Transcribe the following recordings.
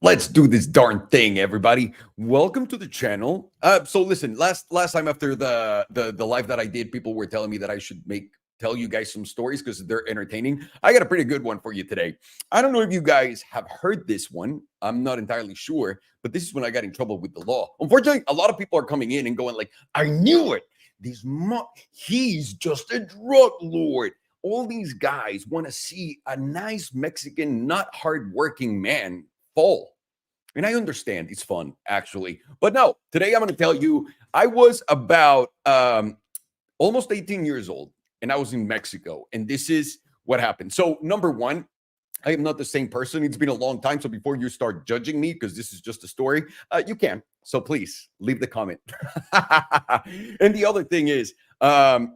Let's do this darn thing, everybody. Welcome to the channel. So listen, last time after the live that I did, people were telling me that I should tell you guys some stories because they're entertaining. I got a pretty good one for you today. I don't know if you guys have heard this one. I'm not entirely sure, but this is when I got in trouble with the law. Unfortunately, a lot of people are coming in and going like, "I knew it. He's just a drug lord." All these guys want to see a nice Mexican, not hardworking man fall. And I understand it's fun, actually. But no, today I'm going to tell you I was about almost 18 years old and I was in Mexico. And this is what happened. So, number one, I am not the same person. It's been a long time. So, before you start judging me, because this is just a story, you can. So, please leave the comment. And the other thing is, uh,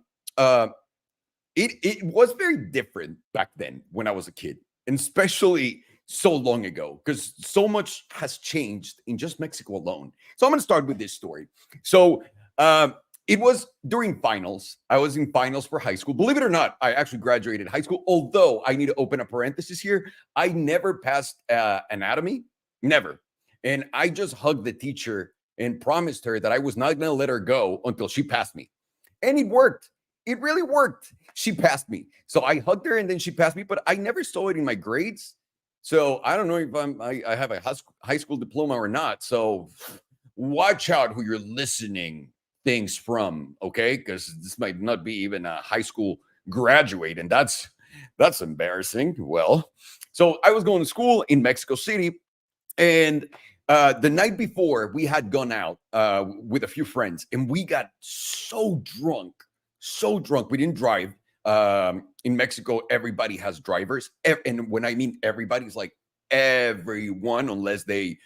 it was very different back then when I was a kid, and especially so long ago, because so much has changed in just Mexico alone. So I'm going to start with this story. So it was during finals. I was in finals for high school. Believe it or not, I actually graduated high school. Although I need to open a parenthesis here, I never passed anatomy, never. And I just hugged the teacher and promised her that I was not going to let her go until she passed me. And it worked. It really worked. She passed me. So I hugged her and then she passed me, but I never saw it in my grades. So I don't know if I have a high school diploma or not. So watch out who you're listening things from, okay? Because this might not be even a high school graduate, and that's embarrassing. Well, so I was going to school in Mexico City, and the night before we had gone out with a few friends, and we got so drunk. We didn't drive. In Mexico, everybody has drivers, and when I mean everybody, it's like everyone, unless they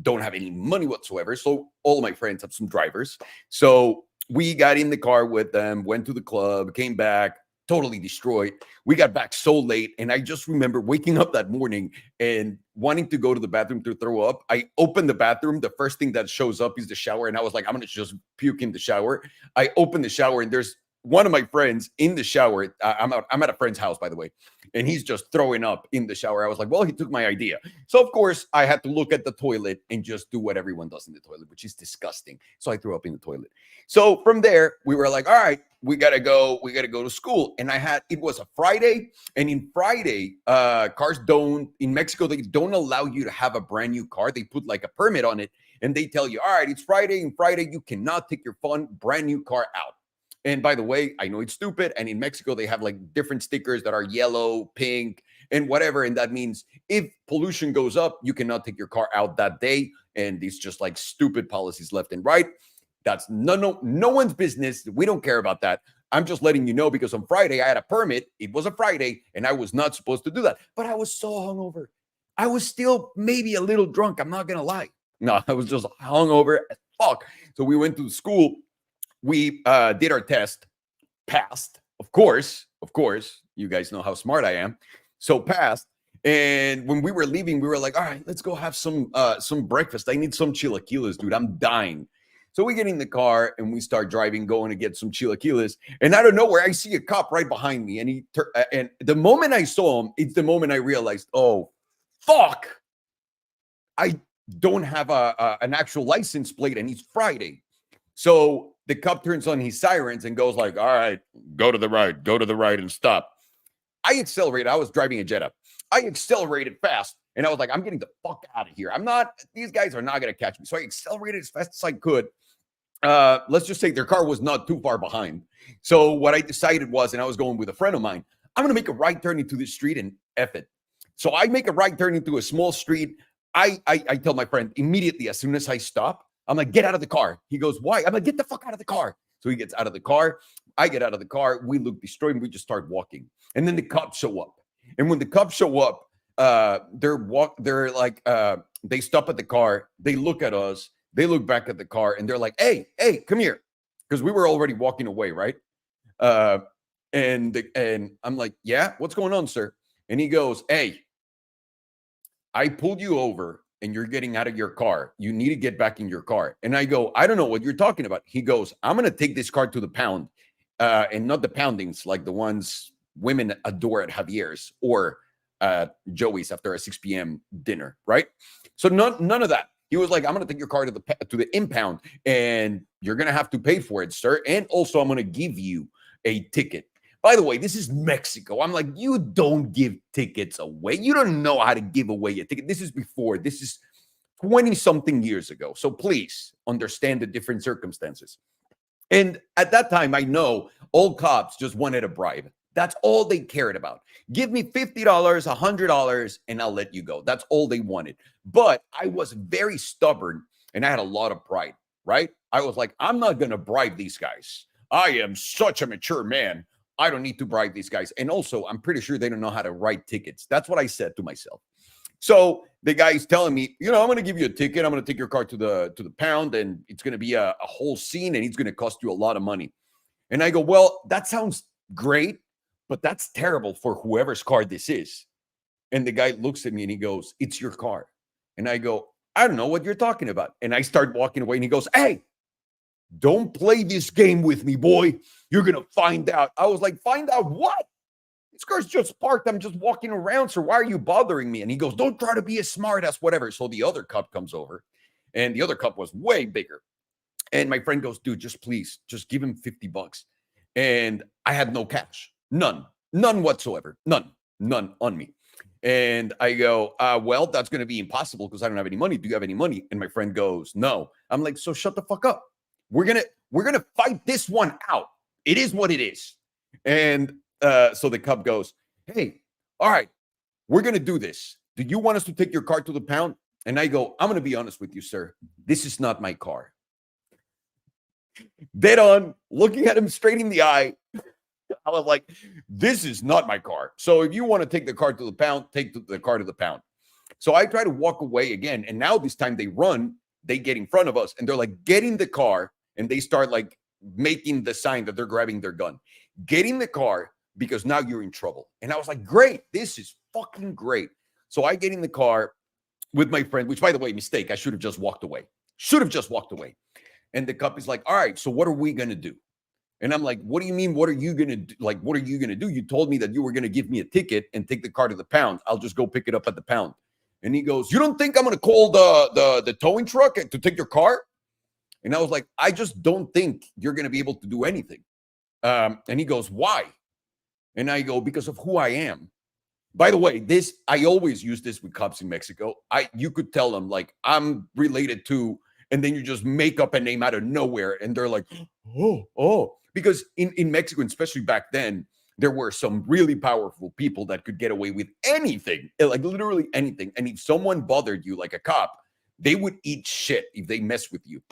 don't have any money whatsoever. So all of my friends have some drivers. So we got in the car with them, went to the club, came back, totally destroyed. We got back so late, and I just remember waking up that morning and wanting to go to the bathroom to throw up. I opened the bathroom. The first thing that shows up is the shower, and I was like, I'm gonna just puke in the shower. I opened the shower, and there's one of my friends in the shower. I'm at a friend's house, by the way, and he's just throwing up in the shower. I was like, well, he took my idea. So, of course, I had to look at the toilet and just do what everyone does in the toilet, which is disgusting. So I threw up in the toilet. So from there, we were like, all right, we gotta go to school. And it was a Friday. And in Friday, cars don't, in Mexico, they don't allow you to have a brand new car. They put like a permit on it and they tell you, all right, it's Friday. And Friday, you cannot take your brand new car out. And by the way, I know it's stupid. And in Mexico, they have like different stickers that are yellow, pink, and whatever. And that means if pollution goes up, you cannot take your car out that day. And these just like stupid policies left and right. That's no one's business. We don't care about that. I'm just letting you know because on Friday I had a permit. It was a Friday and I was not supposed to do that. But I was so hungover. I was still maybe a little drunk. I'm not going to lie. No, I was just hungover as fuck. So we went to the school. We did our test, passed, of course. You guys know how smart I am. So passed. And when we were leaving, we were like, all right, let's go have some breakfast. I need some chilaquiles, dude. I'm dying. So we get in the car and we start driving, going to get some chilaquiles. And out of nowhere, I see a cop right behind me. And and the moment I saw him, it's the moment I realized, oh, fuck. I don't have an actual license plate and it's Friday. So the cop turns on his sirens and goes like, all right, go to the right and stop. I accelerated. I was driving a Jetta. I accelerated fast. And I was like, I'm getting the fuck out of here. These guys are not going to catch me. So I accelerated as fast as I could. Let's just say their car was not too far behind. So what I decided was, and I was going with a friend of mine, I'm going to make a right turn into this street and F it. So I make a right turn into a small street. I tell my friend immediately, as soon as I stop, I'm like, get out of the car. He goes, why? I'm like, get the fuck out of the car. So he gets out of the car. I get out of the car. We look destroyed and we just start walking. And then the cops show up. And when the cops show up, they stop at the car. They look at us. They look back at the car and they're like, hey, come here. Because we were already walking away, right? And I'm like, yeah, what's going on, sir? And he goes, hey, I pulled you over and you're getting out of your car. You need to get back in your car. And I go, I don't know what you're talking about. He goes, I'm going to take this car to the pound, and not the poundings like the ones women adore at Javier's, or at Joey's after a 6 p.m. dinner, right? So none of that. He was like, I'm gonna take your car to the impound, and you're gonna have to pay for it, sir. And also, I'm gonna give you a ticket. By the way, this is Mexico. I'm like, you don't give tickets away. You don't know how to give away a ticket. This is before. This is 20 something years ago. So please understand the different circumstances. And at that time, I know all cops just wanted a bribe. That's all they cared about. Give me $50, $100, and I'll let you go. That's all they wanted. But I was very stubborn and I had a lot of pride, right? I was like, I'm not going to bribe these guys. I am such a mature man. I don't need to bribe these guys. And also, I'm pretty sure they don't know how to write tickets. That's what I said to myself. So the guy's telling me, I'm going to give you a ticket. I'm going to take your car to the pound, and it's going to be a whole scene, and it's going to cost you a lot of money. And I go, well, that sounds great, but that's terrible for whoever's car this is. And the guy looks at me and he goes, it's your car. And I go, I don't know what you're talking about. And I start walking away, and he goes, hey, don't play this game with me, boy. You're going to find out. I was like, find out what? This car's just parked. I'm just walking around. So why are you bothering me? And he goes, don't try to be a smart ass, whatever. So the other cop comes over, and the other cop was way bigger. And my friend goes, dude, just please, just give him $50. And I had no cash. None whatsoever. None on me. And I go, well, that's going to be impossible because I don't have any money. Do you have any money? And my friend goes, no. I'm like, so shut the fuck up. We're going to fight this one out. It is what it is. And so the cop goes, hey, all right, we're going to do this. Do you want us to take your car to the pound? And I go, I'm going to be honest with you, sir. This is not my car. Dead on, looking at him straight in the eye. I was like, this is not my car. So if you want to take the car to the pound, take the car to the pound. So I try to walk away again. And now this time they get in front of us, and they're like, get in the car. And they start like making the sign that they're grabbing their gun. Get in the car, because now you're in trouble. And I was like, great, this is fucking great. So I get in the car with my friend, which, by the way, mistake. I should have just walked away. And the cop is like, all right, so what are we going to do? And I'm like, what do you mean? What are you going to do? Like, what are you going to do? You told me that you were going to give me a ticket and take the car to the pound. I'll just go pick it up at the pound. And he goes, you don't think I'm going to call the towing truck to take your car? And I was like, I just don't think you're going to be able to do anything. And he goes, why? And I go, because of who I am. By the way, I always use this with cops in Mexico. You could tell them, like, I'm related to, and then you just make up a name out of nowhere. And they're like, oh. Because in Mexico, especially back then, there were some really powerful people that could get away with anything, like literally anything. And if someone bothered you like a cop, they would eat shit if they mess with you.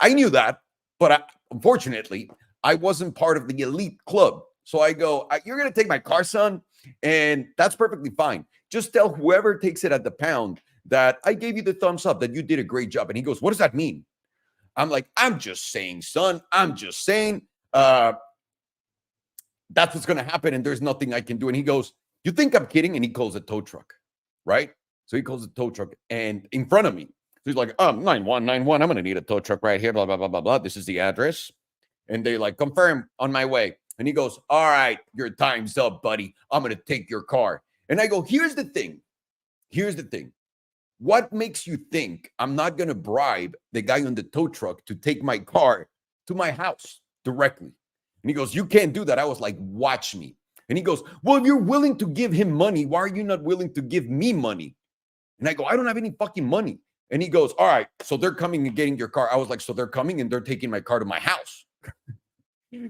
I knew that, but unfortunately, I wasn't part of the elite club. So I go, you're going to take my car, son? And that's perfectly fine. Just tell whoever takes it at the pound that I gave you the thumbs up, that you did a great job. And he goes, what does that mean? I'm like, I'm just saying, son. I'm just saying. That's what's going to happen, and there's nothing I can do. And he goes, you think I'm kidding? And he calls a tow truck, right? So he calls a tow truck, and in front of me, he's like, 9191, I'm going to need a tow truck right here, blah, blah, blah, blah, blah. This is the address. And they like, confirm, on my way. And he goes, all right, your time's up, buddy. I'm going to take your car. And I go, here's the thing. What makes you think I'm not going to bribe the guy on the tow truck to take my car to my house directly? And he goes, you can't do that. I was like, watch me. And he goes, well, if you're willing to give him money, why are you not willing to give me money? And I go, I don't have any fucking money. And he goes, all right, so they're coming and getting your car. I was like, so they're coming and they're taking my car to my house.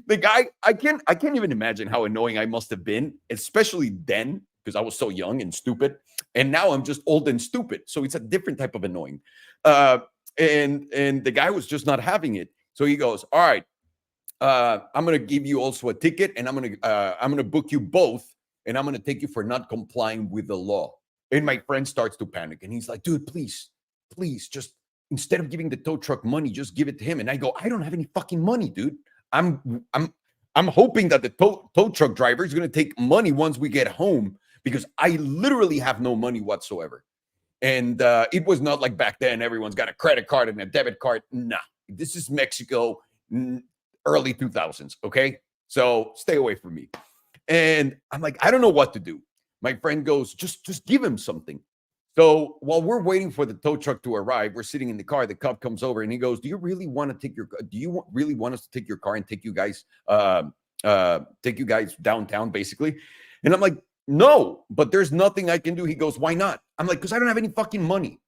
The guy, I can't even imagine how annoying I must have been, especially then, because I was so young and stupid. And now I'm just old and stupid. So it's a different type of annoying. And the guy was just not having it. So he goes, all right, I'm going to give you also a ticket, and I'm going to book you both, and I'm going to take you for not complying with the law. And my friend starts to panic, and he's like, dude, please, just instead of giving the tow truck money, just give it to him. And I go, I don't have any fucking money, dude. I'm hoping that the tow truck driver is going to take money once we get home, because I literally have no money whatsoever. And it was not like back then everyone's got a credit card and a debit card. Nah, this is Mexico, early 2000s, okay? So stay away from me. And I'm like, I don't know what to do. My friend goes, just give him something. So while we're waiting for the tow truck to arrive, we're sitting in the car. The cop comes over and he goes, "Do you really want to take your? Do you really want us to take your car and take you guys downtown, basically?" And I'm like, "No, but there's nothing I can do." He goes, "Why not?" I'm like, "Because I don't have any fucking money,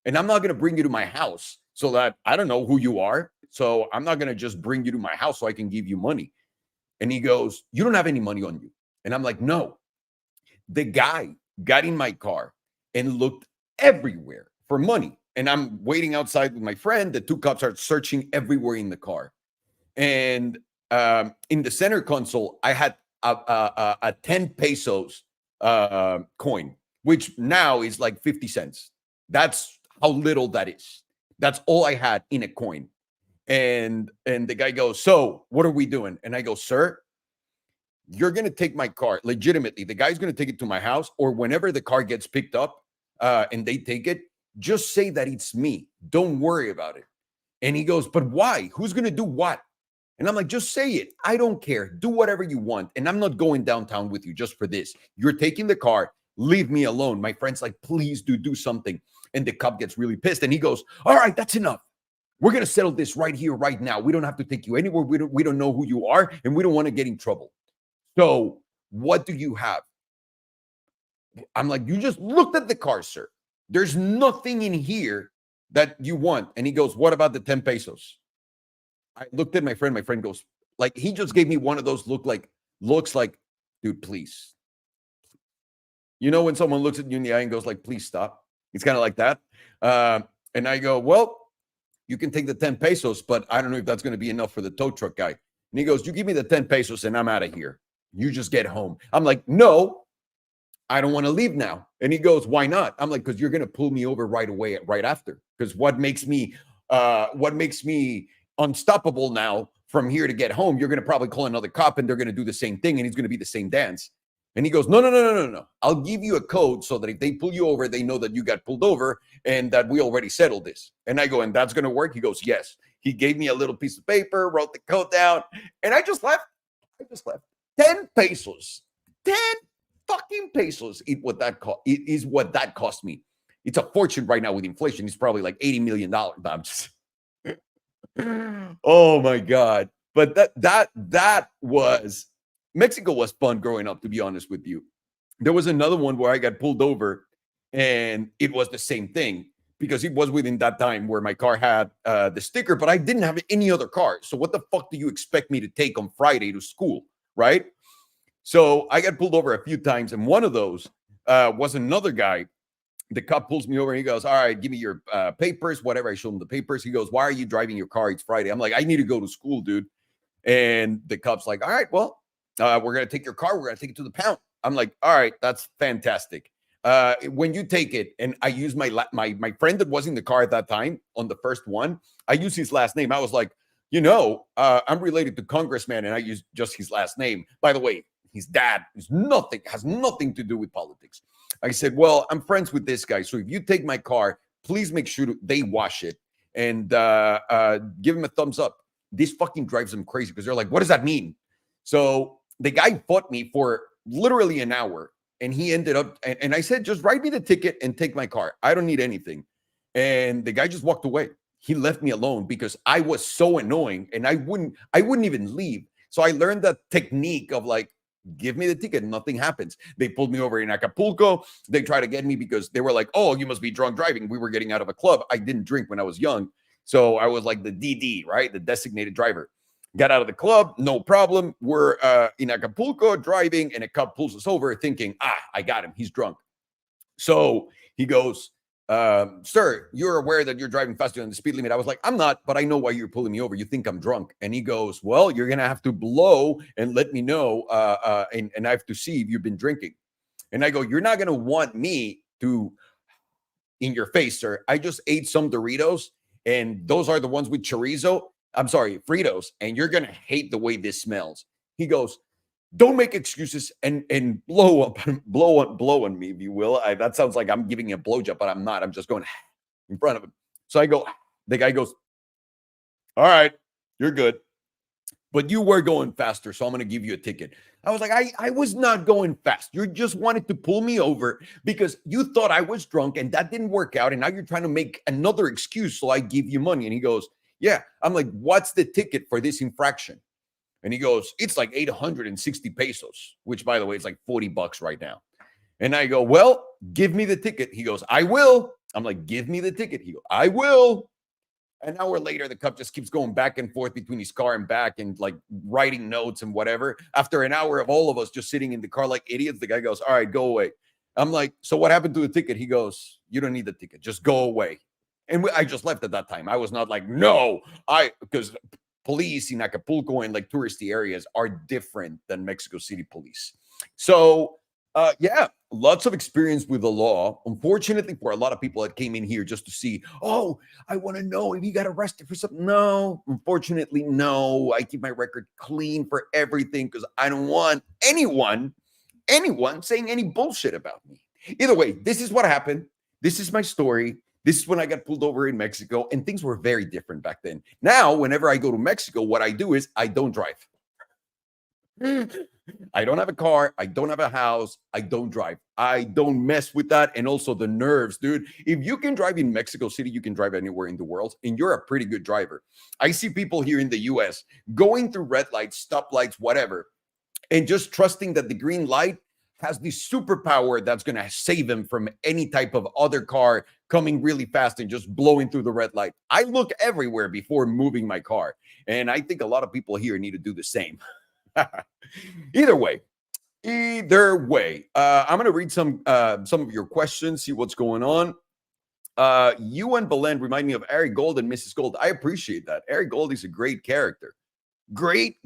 and I'm not gonna bring you to my house so that I don't know who you are. So I'm not gonna just bring you to my house so I can give you money." And he goes, "You don't have any money on you," and I'm like, "No." The guy got in my car and looked everywhere for money. And I'm waiting outside with my friend. The two cops are searching everywhere in the car. And in the center console, I had a 10 pesos coin, which now is like 50 cents. That's how little that is. That's all I had in a coin. And the guy goes, "So what are we doing?" And I go, "Sir, you're going to take my car legitimately. The guy's going to take it to my house, or whenever the car gets picked up and they take it, just say that it's me. Don't worry about it." And he goes, "But why? Who's going to do what?" And I'm like, "Just say it. I don't care. Do whatever you want. And I'm not going downtown with you just for this. You're taking the car. Leave me alone." My friend's like, "Please do something." And the cop gets really pissed. And he goes, "All right, that's enough. We're going to settle this right here, right now. We don't have to take you anywhere. We don't know who you are, and we don't want to get in trouble. So what do you have?" I'm like, "You just looked at the car, sir. There's nothing in here that you want." And he goes, "What about the 10 pesos?" I looked at my friend. My friend goes, like, he just gave me one of those looks like, "Dude, please." You know, when someone looks at you in the eye and goes like, "Please stop." It's kind of like that. And I go, "Well, you can take the 10 pesos, but I don't know if that's going to be enough for the tow truck guy." And he goes, "You give me the 10 pesos and I'm out of here. You just get home." I'm like, "No, I don't want to leave now." And he goes, "Why not?" I'm like, "Because you're going to pull me over right away, right after. Because what makes me unstoppable now from here to get home, you're going to probably call another cop and they're going to do the same thing and it's going to be the same dance." And he goes, No. I'll give you a code so that if they pull you over, they know that you got pulled over and that we already settled this." And I go, "And that's going to work?" He goes, "Yes." He gave me a little piece of paper, wrote the code down, and I just left. 10 pesos. 10 fucking pesos. It is what that cost me. It's a fortune right now with inflation. It's probably like $80 million. I'm just Oh my God. But that was Mexico was fun growing up, to be honest with you. There was another one where I got pulled over and it was the same thing because it was within that time where my car had the sticker, but I didn't have any other car. So what the fuck do you expect me to take on Friday to school? Right. So I got pulled over a few times, and one of those was another guy. The cop pulls me over and he goes, "All right, give me your papers, whatever." I show him the papers. He goes, "Why are you driving your car? It's Friday." I'm like, "I need to go to school, dude." And the cop's like, "All right, well, we're going to take your car. We're going to take it to the pound." I'm like, "All right, that's fantastic." When you take it, and I use my friend that was in the car at that time on the first one, I use his last name. I was like, "I'm related to Congressman," and I use just his last name. By the way, his dad has nothing to do with politics. I said, "Well, I'm friends with this guy, so if you take my car, please make sure they wash it and give him a thumbs up." This fucking drives them crazy because they're like, "What does that mean?" So the guy fought me for literally an hour, and he ended up, and I said, "Just write me the ticket and take my car. I don't need anything." And the guy just walked away. He left me alone because I was so annoying, and I wouldn't even leave. So I learned that technique of like, give me the ticket, nothing happens. They pulled me over in Acapulco. They tried to get me because they were like, "Oh, you must be drunk driving." We were getting out of a club. I didn't drink when I was young. So I was like the DD, right? The designated driver. Got out of the club, no problem. We're in Acapulco driving, and a cop pulls us over thinking, I got him. He's drunk. So he goes, "Sir, you're aware that you're driving faster than the speed limit." I was like, "I'm not, but I know why you're pulling me over. You think I'm drunk." And he goes, "Well, you're going to have to blow and let me know. And I have to see if you've been drinking." And I go, "You're not going to want me to in your face, sir. I just ate some Doritos, and those are the ones with chorizo. I'm sorry, Fritos, and you're going to hate the way this smells." He goes, "Don't make excuses and blow up, blow on me, if you will." That sounds like I'm giving a blowjob, but I'm not. I'm just going in front of him. So I go, the guy goes, "All right, you're good." but you were going faster, so I'm going to give you a ticket. I was like, I was not going fast. You just wanted to pull me over because you thought I was drunk and that didn't work out. And now you're trying to make another excuse so I give you money. And he goes, yeah. I'm like, what's the ticket for this infraction? And he goes, it's like 860 pesos, which by the way, is like $40 right now. And I go, well, give me the ticket. He goes, I will. I'm like, give me the ticket. He goes, I will. An hour later, the cop just keeps going back and forth between his car and back and like writing notes and whatever. After an hour of all of us just sitting in the car like idiots, the guy goes, all right, go away. I'm like, so what happened to the ticket? He goes, you don't need the ticket. Just go away. And I just left at that time. I was not like, no, because police in Acapulco and like touristy areas are different than Mexico City police. So, yeah, lots of experience with the law. Unfortunately, for a lot of people that came in here just to see, oh, I want to know if you got arrested for something. No, unfortunately, no. I keep my record clean for everything because I don't want anyone saying any bullshit about me. Either way, this is what happened. This is my story. This is when I got pulled over in Mexico, and things were very different back then. Now, whenever I go to Mexico, what I do is I don't drive. I don't have a car. I don't have a house. I don't drive. I don't mess with that. And also the nerves, dude. If you can drive in Mexico City, you can drive anywhere in the world, and you're a pretty good driver. I see people here in the US going through red lights, stop lights, whatever, and just trusting that the green light has the superpower that's going to save him from any type of other car coming really fast and just blowing through the red light. I look everywhere before moving my car. And I think a lot of people here need to do the same. Either way, I'm going to read some of your questions, see what's going on. You and Belen remind me of Ari Gold and Mrs. Gold. I appreciate that. Ari Gold is a great character. Great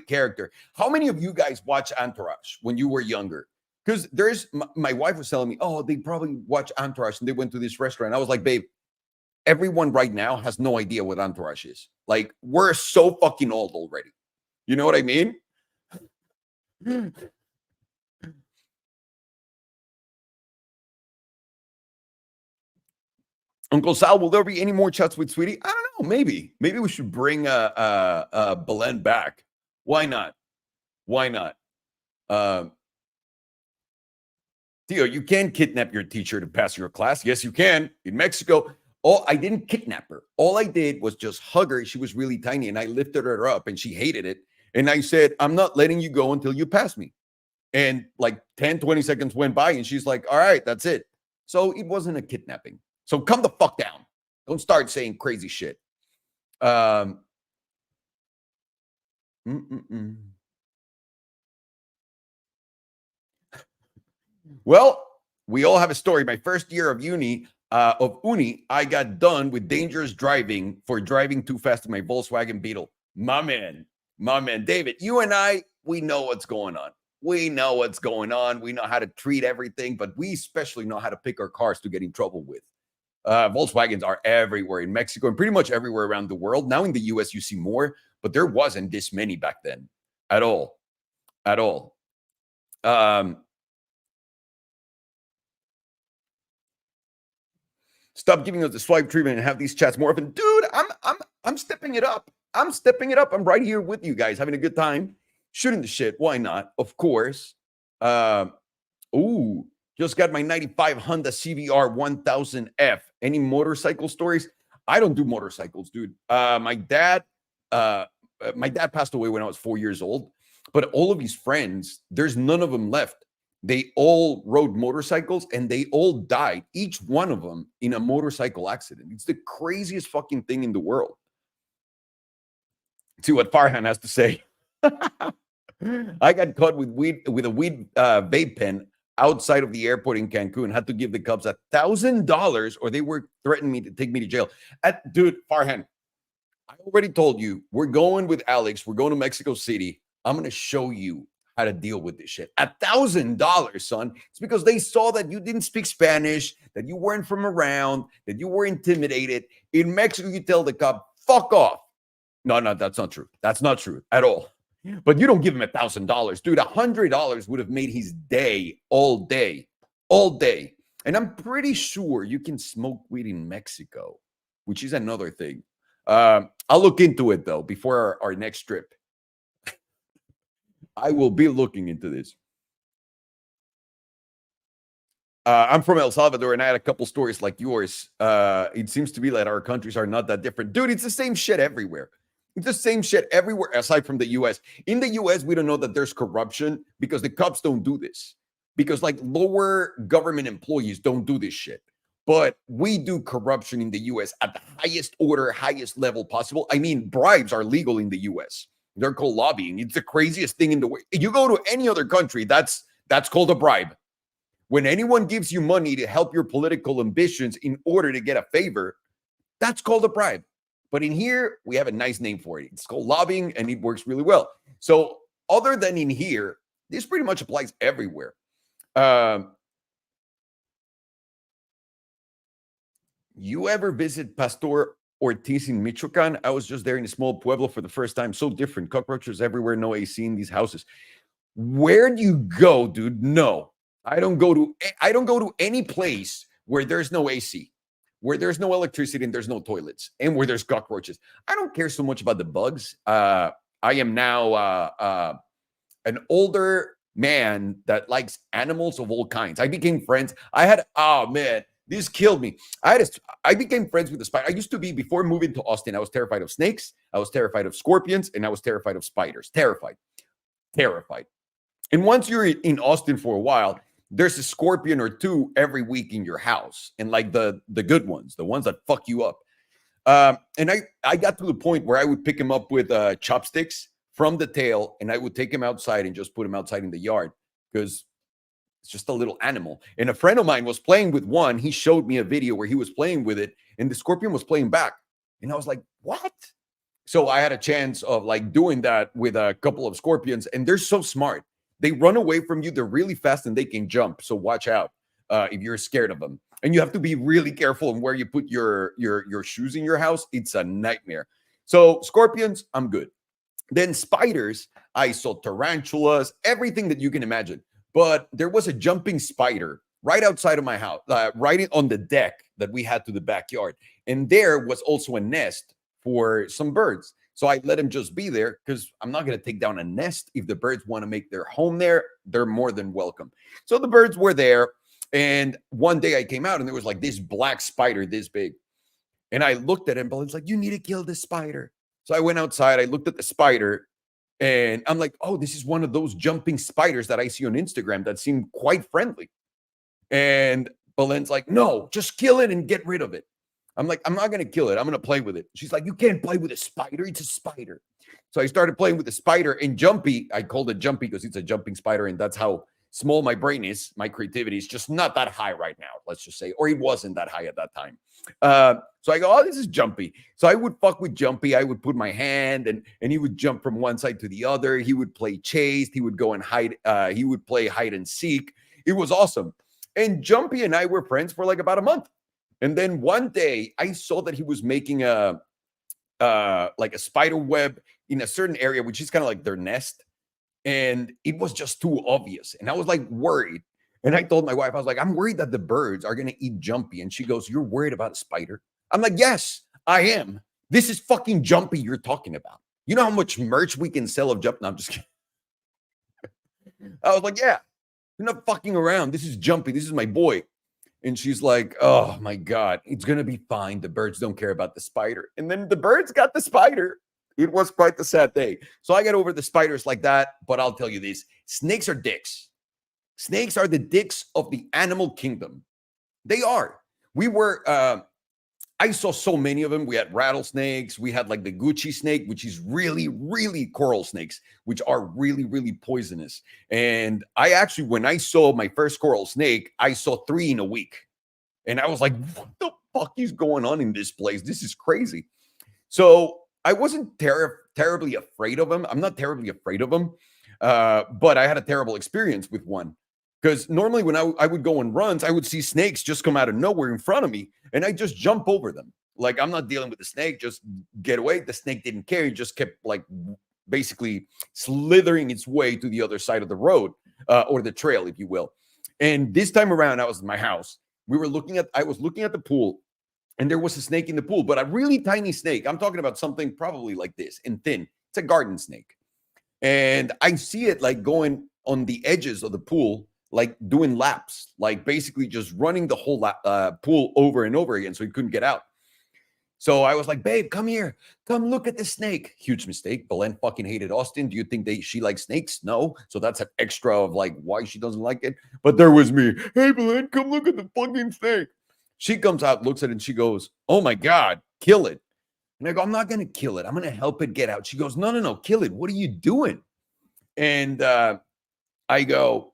character. How many of you guys watch Entourage when you were younger? Because my wife was telling me, oh, they probably watch Entourage and they went to this restaurant. I was like, babe, everyone right now has no idea what Entourage is. Like, we're so fucking old already. You know what I mean? Uncle Sal, will there be any more chats with Sweetie? I don't know. Maybe we should bring Belen back. Why not? Theo, you can kidnap your teacher to pass your class. Yes, you can. In Mexico, I didn't kidnap her. All I did was just hug her. She was really tiny, and I lifted her up, and she hated it. And I said, I'm not letting you go until you pass me. And like 10, 20 seconds went by, and she's like, all right, that's it. So it wasn't a kidnapping. So come the fuck down. Don't start saying crazy shit. Well, we all have a story. My first year of uni, I got done with dangerous driving for driving too fast in my Volkswagen Beetle. My man, David, you and I, we know what's going on. We know how to treat everything, but we especially know how to pick our cars to get in trouble with. Volkswagens are everywhere in Mexico and pretty much everywhere around the world. Now in the US, you see more, but there wasn't this many back then at all. Stop giving us the swipe treatment and have these chats more often. Dude, I'm stepping it up. I'm right here with you guys, having a good time. Shooting the shit. Why not? Of course. Just got my 95 Honda CBR 1000F. Any motorcycle stories? I don't do motorcycles, dude. My dad passed away when I was 4 years old, but all of his friends, there's none of them left. They all rode motorcycles and they all died, each one of them in a motorcycle accident. It's the craziest fucking thing in the world. See what Farhan has to say. I got caught with a weed vape pen outside of the airport in Cancun. Had to give the cops $1,000 or they were threatening me to take me to jail. Dude, Farhan, I already told you, we're going with Alex. We're going to Mexico City. I'm going to show you how to deal with this shit. $1,000, son. It's because they saw that you didn't speak Spanish, that you weren't from around, that you were intimidated. In Mexico, you tell the cop, fuck off. No, that's not true. That's not true at all. But you don't give him $1,000. Dude, $100 would have made his day all day. And I'm pretty sure you can smoke weed in Mexico, which is another thing. I'll look into it, though, before our next trip. I will be looking into this. I'm from El Salvador, and I had a couple stories like yours. It seems to be that our countries are not that different. Dude, it's the same shit everywhere. It's the same shit everywhere aside from the US. In the US, we don't know that there's corruption because the cops don't do this. Because like lower government employees don't do this shit. But we do corruption in the US at the highest order, highest level possible. I mean, bribes are legal in the US. They're called lobbying. It's the craziest thing in the world. You go to any other country, that's called a bribe. When anyone gives you money to help your political ambitions in order to get a favor, that's called a bribe. But in here, we have a nice name for it. It's called lobbying, and it works really well. So, other than in here, this pretty much applies everywhere. You ever visit Pastor Ortiz in Michoacan? I was just there in a small pueblo for the first time. So different. Cockroaches everywhere, no AC in these houses. Where do you go, dude? No. I don't go to any place where there's no AC, where there's no electricity and there's no toilets, and where there's cockroaches. I don't care so much about the bugs. I am now an older man that likes animals of all kinds. I became friends. Oh man, this killed me. I became friends with the spider. I used to be, before moving to Austin, I was terrified of snakes, I was terrified of scorpions, and I was terrified of spiders. Terrified. And once you're in Austin for a while, there's a scorpion or two every week in your house, and like the good ones, the ones that fuck you up. And I got to the point where I would pick him up with chopsticks from the tail, and I would take him outside and just put him outside in the yard because it's just a little animal. And a friend of mine was playing with one. He showed me a video where he was playing with it, and the scorpion was playing back. And I was like, what? So I had a chance of like doing that with a couple of scorpions, and they're so smart. They run away from you. They're really fast and they can jump. So watch out if you're scared of them. And you have to be really careful on where you put your shoes in your house. It's a nightmare. So scorpions, I'm good. Then spiders, I saw tarantulas, everything that you can imagine. But there was a jumping spider right outside of my house, right on the deck that we had to the backyard. And there was also a nest for some birds. So I let him just be there because I'm not going to take down a nest. If the birds want to make their home there, they're more than welcome. So the birds were there. And one day I came out and there was like this black spider this big. And I looked at him, but it's like, you need to kill this spider. So I went outside, I looked at the spider, and I'm like, oh, this is one of those jumping spiders that I see on Instagram that seem quite friendly. And Belen's like, no, just kill it and get rid of it. I'm like, I'm not going to kill it. I'm going to play with it. She's like, you can't play with a spider. It's a spider. So I started playing with the spider, and Jumpy, I called it Jumpy because it's a jumping spider, and that's how small my brain is. My creativity is just not that high right now, let's just say, or it wasn't that high at that time. So I go, oh, this is Jumpy. So I would fuck with Jumpy. I would put my hand, and he would jump from one side to the other. He would play chase. He would go and hide. He would play hide and seek. It was awesome. And Jumpy and I were friends for like about a month. And then one day I saw that he was making a spider web in a certain area, which is kind of like their nest. And it was just too obvious. And I was like worried. And I told my wife, I was like, I'm worried that the birds are going to eat Jumpy. And she goes, you're worried about a spider? I'm like, yes, I am. This is fucking Jumpy you're talking about. You know how much merch we can sell of Jumpy? No, I'm just kidding. I was like, yeah, you're not fucking around. This is Jumpy. This is my boy. And she's like, oh my God, it's going to be fine. The birds don't care about the spider. And then the birds got the spider. It was quite the sad day. So I got over the spiders like that. But I'll tell you this, snakes are dicks. Snakes are the dicks of the animal kingdom. They are. I saw so many of them. We had rattlesnakes. We had like the Gucci snake, which is really, really coral snakes, which are really, really poisonous. And I actually, when I saw my first coral snake, I saw 3 in a week. And I was like, what the fuck is going on in this place? This is crazy. So I wasn't terribly afraid of them. I'm not terribly afraid of them. But I had a terrible experience with one. Because normally when I would go on runs, I would see snakes just come out of nowhere in front of me, and I just jump over them. Like, I'm not dealing with the snake, just get away. The snake didn't care. It just kept like basically slithering its way to the other side of the road or the trail, if you will. And this time around, I was in my house. I was looking at the pool, and there was a snake in the pool, but a really tiny snake. I'm talking about something probably like this and thin. It's a garden snake. And I see it like going on the edges of the pool, like doing laps, like basically just running the whole pool over and over again, so he couldn't get out. So I was like, babe, come here. Come look at the snake. Huge mistake. Belen fucking hated Austin. Do you think she likes snakes? No. So that's an extra of like why she doesn't like it. But there was me. Hey, Belen, come look at the fucking snake. She comes out, looks at it, and she goes, oh my God, kill it. And I go, I'm not going to kill it. I'm going to help it get out. She goes, no, no, no, kill it. What are you doing? And I go,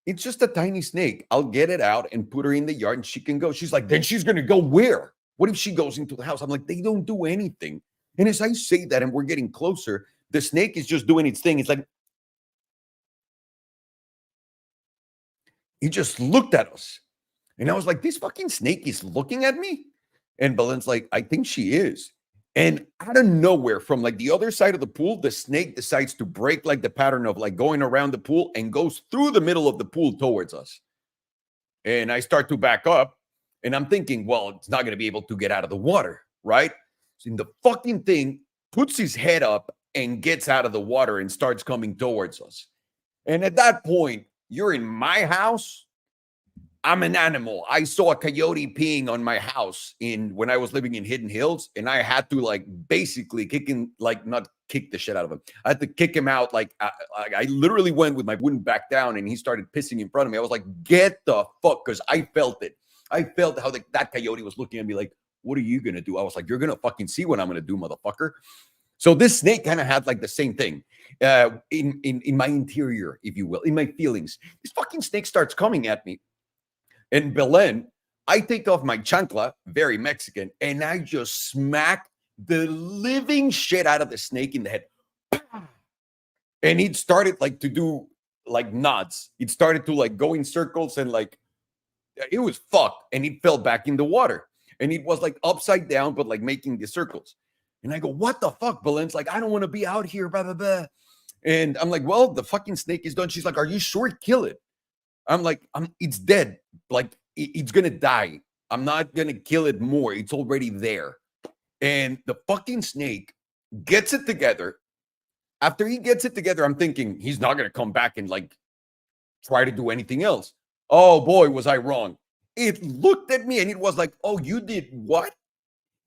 it's just a tiny snake. I'll get it out and put her in the yard and she can go. She's like, then she's going to go where? What if she goes into the house? I'm like, they don't do anything. And as I say that and we're getting closer, the snake is just doing its thing. It's like, he just looked at us. And I was like, this fucking snake is looking at me. And Belen's like, I think she is. And out of nowhere, from like the other side of the pool, the snake decides to break like the pattern of like going around the pool and goes through the middle of the pool towards us. And I start to back up and I'm thinking, well, it's not going to be able to get out of the water, right? So the fucking thing puts his head up and gets out of the water and starts coming towards us. And at that point, you're in my house. I'm an animal. I saw a coyote peeing on my house when I was living in Hidden Hills, and I had to like basically kick him, like not kick the shit out of him. I had to kick him out. Like I literally went with my wooden back down, and he started pissing in front of me. I was like, "Get the fuck!" Because I felt it. I felt how that coyote was looking at me like, "What are you gonna do?" I was like, "You're gonna fucking see what I'm gonna do, motherfucker." So this snake kind of had like the same thing in my interior, if you will, in my feelings. This fucking snake starts coming at me. In Belen, I take off my chancla, very Mexican, and I just smack the living shit out of the snake in the head. And it started like to do like knots. It started to like go in circles and like it was fucked. And it fell back in the water. And it was like upside down, but like making the circles. And I go, what the fuck? Belen's like, I don't want to be out here, blah, blah, blah. And I'm like, well, the fucking snake is done. She's like, are you sure? Kill it. I'm like, it's dead. Like, it's going to die. I'm not going to kill it more. It's already there. And the fucking snake gets it together. After he gets it together, I'm thinking he's not going to come back and like try to do anything else. Oh boy, was I wrong. It looked at me and it was like, oh, you did what?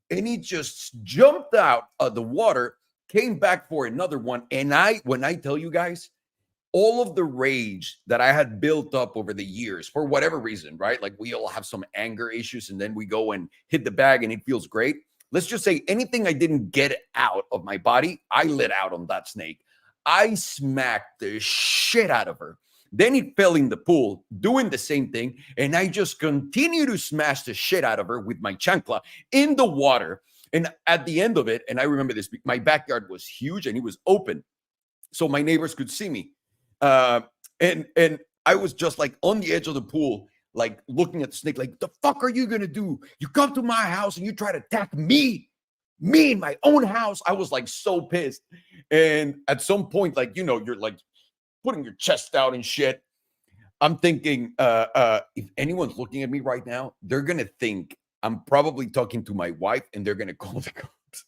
And he just jumped out of the water, came back for another one. And when I tell you guys, all of the rage that I had built up over the years, for whatever reason, right? Like we all have some anger issues and then we go and hit the bag and it feels great. Let's just say anything I didn't get out of my body, I let out on that snake. I smacked the shit out of her. Then it fell in the pool doing the same thing. And I just continue to smash the shit out of her with my chancla in the water. And at the end of it, and I remember this, my backyard was huge and it was open. So my neighbors could see me. And I was just like on the edge of the pool, like looking at the snake, like, the fuck are you gonna do? You come to my house and you try to attack me in my own house. I was like so pissed. And at some point, like, you know, you're like putting your chest out and shit. I'm thinking, if anyone's looking at me right now, they're gonna think I'm probably talking to my wife and they're gonna call the cops.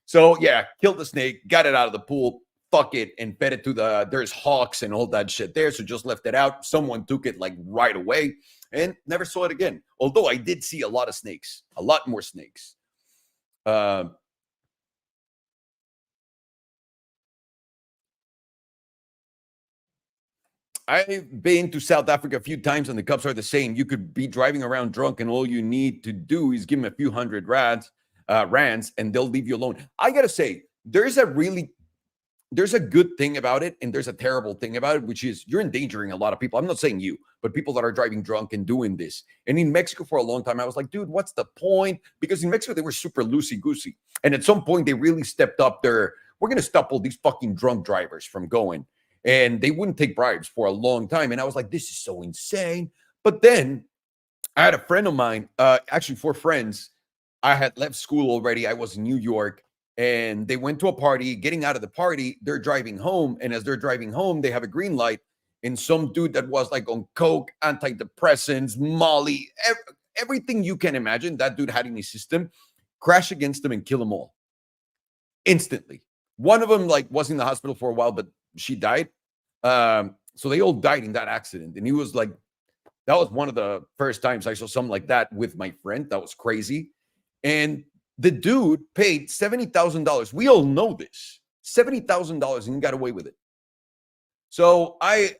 So yeah, killed the snake, got it out of the pool, fuck it, and fed it to there's hawks and all that shit there. So just left it out. Someone took it like right away and never saw it again. Although I did see a lot of snakes, a lot more snakes. I've been to South Africa a few times and the cups are the same. You could be driving around drunk and all you need to do is give them a few hundred rands and they'll leave you alone. I got to say, there's a good thing about it and there's a terrible thing about it, which is you're endangering a lot of people. I'm not saying you, but people that are driving drunk and doing this. And in Mexico for a long time, I was like, dude, what's the point? Because in Mexico, they were super loosey-goosey. And at some point, they really stepped up we're going to stop all these fucking drunk drivers from going. And they wouldn't take bribes for a long time. And I was like, this is so insane. But then I had a friend of mine, actually 4 friends. I had left school already. I was in New York. And they went to a party. Getting out of the party, they're driving home. And as they're driving home, they have a green light. And some dude that was like on coke, antidepressants, Molly, everything you can imagine, that dude had in his system, crash against them and kill them all instantly. One of them like was in the hospital for a while, but she died. So they all died in that accident. And he was like, that was one of the first times I saw something like that with my friend. That was crazy. And the dude paid $70,000. We all know this. $70,000 and he got away with it. So I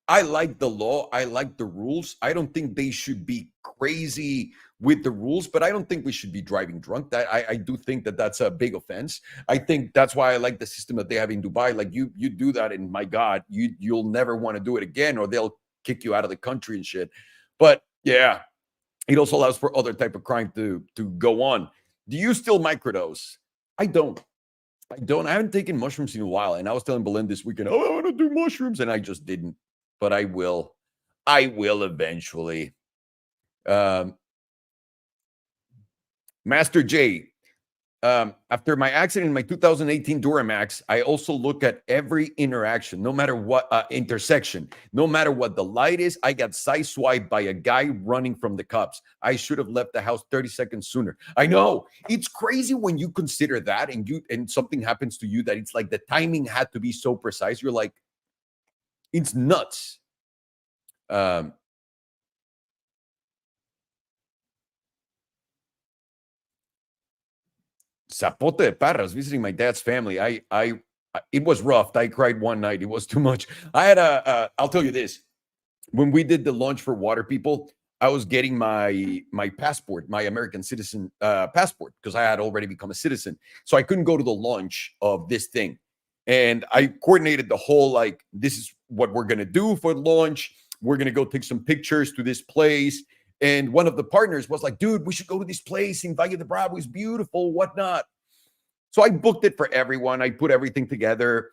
like the law. I like the rules. I don't think they should be crazy with the rules, but I don't think we should be driving drunk. That I do think that that's a big offense. I think that's why I like the system that they have in Dubai. Like you do that, and my God, you'll never want to do it again, or they'll kick you out of the country and shit. But yeah, it also allows for other type of crime to go on. Do you still microdose? I don't. I don't. I haven't taken mushrooms in a while, and I was telling Belen this weekend, "Oh, I want to do mushrooms," and I just didn't. But I will. I will eventually. Um, Master J, after my accident in my 2018 Duramax, I also look at every interaction, no matter what intersection, no matter what the light is. I got sideswiped by a guy running from the cops. I should have left the house 30 seconds sooner. I know it's crazy when you consider that, and something happens to you that it's like the timing had to be so precise. You're like, it's nuts. Um, Zapote de Parras, visiting my dad's family. It was rough. I cried one night. It was too much. I had I'll tell you this. When we did the launch for Water People, I was getting my passport, my American citizen passport, because I had already become a citizen. So I couldn't go to the launch of this thing. And I coordinated the whole, like, this is what we're going to do for the launch. We're going to go take some pictures to this place. And one of the partners was like, dude, we should go to this place in Valle de Bravo. It's beautiful, whatnot. So I booked it for everyone. I put everything together.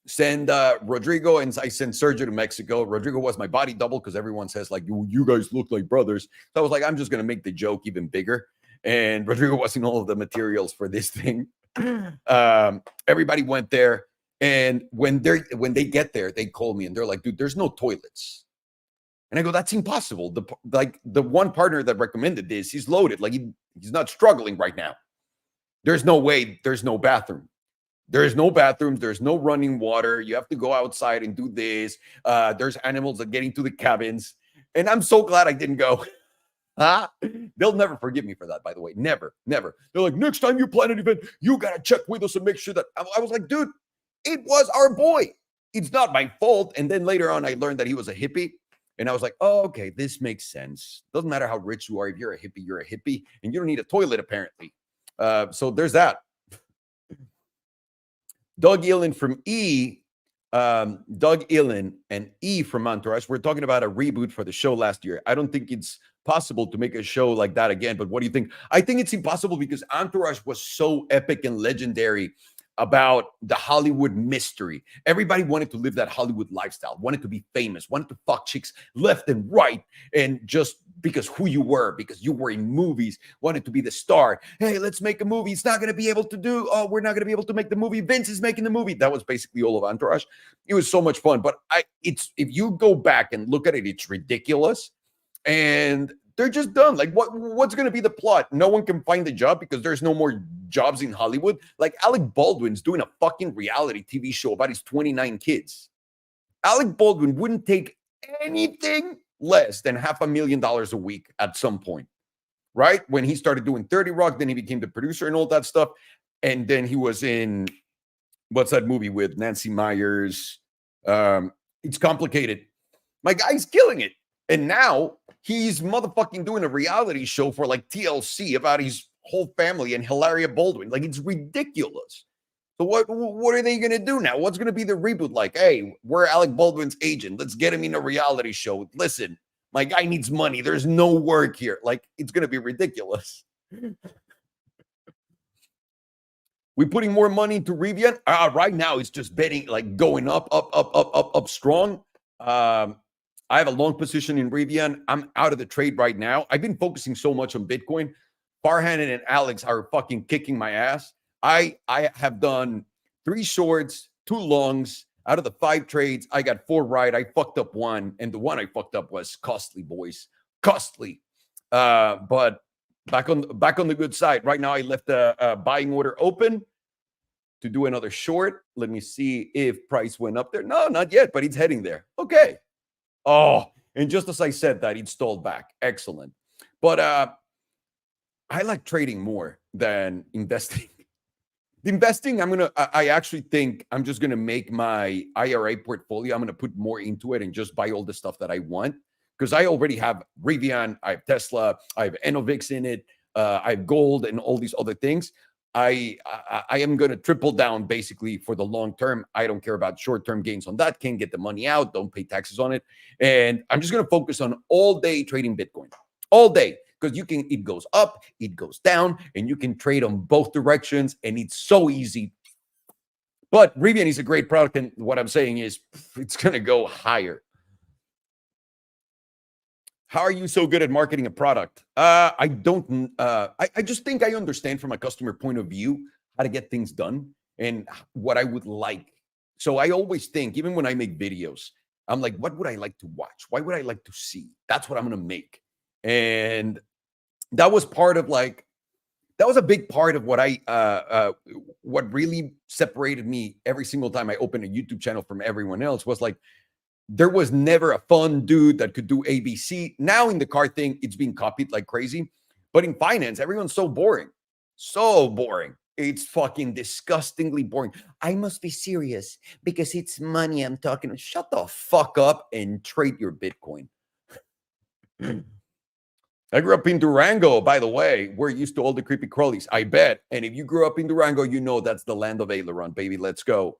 Send Rodrigo, and I sent Sergio to Mexico. Rodrigo was my body double because everyone says, like, you guys look like brothers. So I was like, I'm just going to make the joke even bigger. And Rodrigo was in all of the materials for this thing. Everybody went there. And when they get there, they call me and they're like, dude, there's no toilets. And I go, that's impossible. The one partner that recommended this, he's loaded. Like he's not struggling right now. There's no way. There's no bathroom. There's no bathrooms. There's no running water. You have to go outside and do this. There's animals that get into the cabins. And I'm so glad I didn't go. Huh? They'll never forgive me for that, by the way. Never, never. They're like, next time you plan an event, you got to check with us and make sure that. I was like, dude, it was our boy. It's not my fault. And then later on, I learned that he was a hippie. And I was like, oh, okay, this makes sense. Doesn't matter how rich you are. If you're a hippie, you're a hippie. And you don't need a toilet, apparently. So there's that. Doug Ilin from Doug Ilin and E from Entourage. We're talking about a reboot for the show last year. I don't think it's possible to make a show like that again. But what do you think? I think it's impossible because Entourage was so epic and legendary about the Hollywood mystery. Everybody wanted to live that Hollywood lifestyle, wanted to be famous, wanted to fuck chicks left and right. And just because who you were, because you were in movies, wanted to be the star. Hey, let's make a movie. It's not going to be able to do. Oh, we're not going to be able to make the movie. Vince is making the movie. That was basically all of Entourage. It was so much fun. But if you go back and look at it, it's ridiculous. And they're just done. Like, what's going to be the plot? No one can find a job because there's no more jobs in Hollywood. Like, Alec Baldwin's doing a fucking reality TV show about his 29 kids. Alec Baldwin wouldn't take anything less than $500,000 a week at some point, right? When he started doing 30 Rock, then he became the producer and all that stuff. And then he was in, what's that movie with Nancy Meyers? It's complicated. My guy's killing it. And now he's motherfucking doing a reality show for like TLC about his whole family and Hilaria Baldwin. Like, it's ridiculous. So what are they going to do now? What's going to be the reboot? Like, hey, we're Alec Baldwin's agent. Let's get him in a reality show. Listen, my guy needs money. There's no work here. Like, it's going to be ridiculous. We putting more money into Rivian? Right now, it's just betting, like going up strong. I have a long position in Rivian. I'm out of the trade right now. I've been focusing so much on Bitcoin. Farhan and Alex are fucking kicking my ass. I have done 3 shorts, 2 longs. Out of the 5 trades, I got 4 right. I fucked up 1, and the one I fucked up was costly, boys. Costly. But back on the good side. Right now, I left a buying order open to do another short. Let me see if price went up there. No, not yet, but it's heading there. Okay. Oh, and just as I said that, it stalled back. Excellent. But I like trading more than investing. Investing, I actually think I'm just gonna make my IRA portfolio. I'm gonna put more into it and just buy all the stuff that I want because I already have Rivian, I have Tesla, I have Enovix in it, I have gold and all these other things. I am gonna triple down basically for the long term. I don't care about short term gains on that. Can't get the money out. Don't pay taxes on it, and I'm just gonna focus on all day trading Bitcoin, all day because it goes up, it goes down, and you can trade on both directions, and it's so easy. But Rivian is a great product, and what I'm saying is it's going to go higher. How are you so good at marketing a product? I don't. I just think I understand from a customer point of view how to get things done and what I would like. So I always think, even when I make videos, I'm like, what would I like to watch? Why would I like to see? That's what I'm going to make. And that was part of that was a big part of what really separated me every single time I opened a YouTube channel from everyone else was like there was never a fun dude that could do ABC. Now in the car thing, it's being copied like crazy. But in finance, everyone's so boring. So boring. It's fucking disgustingly boring. I must be serious because it's money I'm talking. Shut the fuck up and trade your Bitcoin. I grew up in Durango, by the way. We're used to all the creepy crawlies, I bet. And if you grew up in Durango, you know that's the land of aileron, baby. Let's go.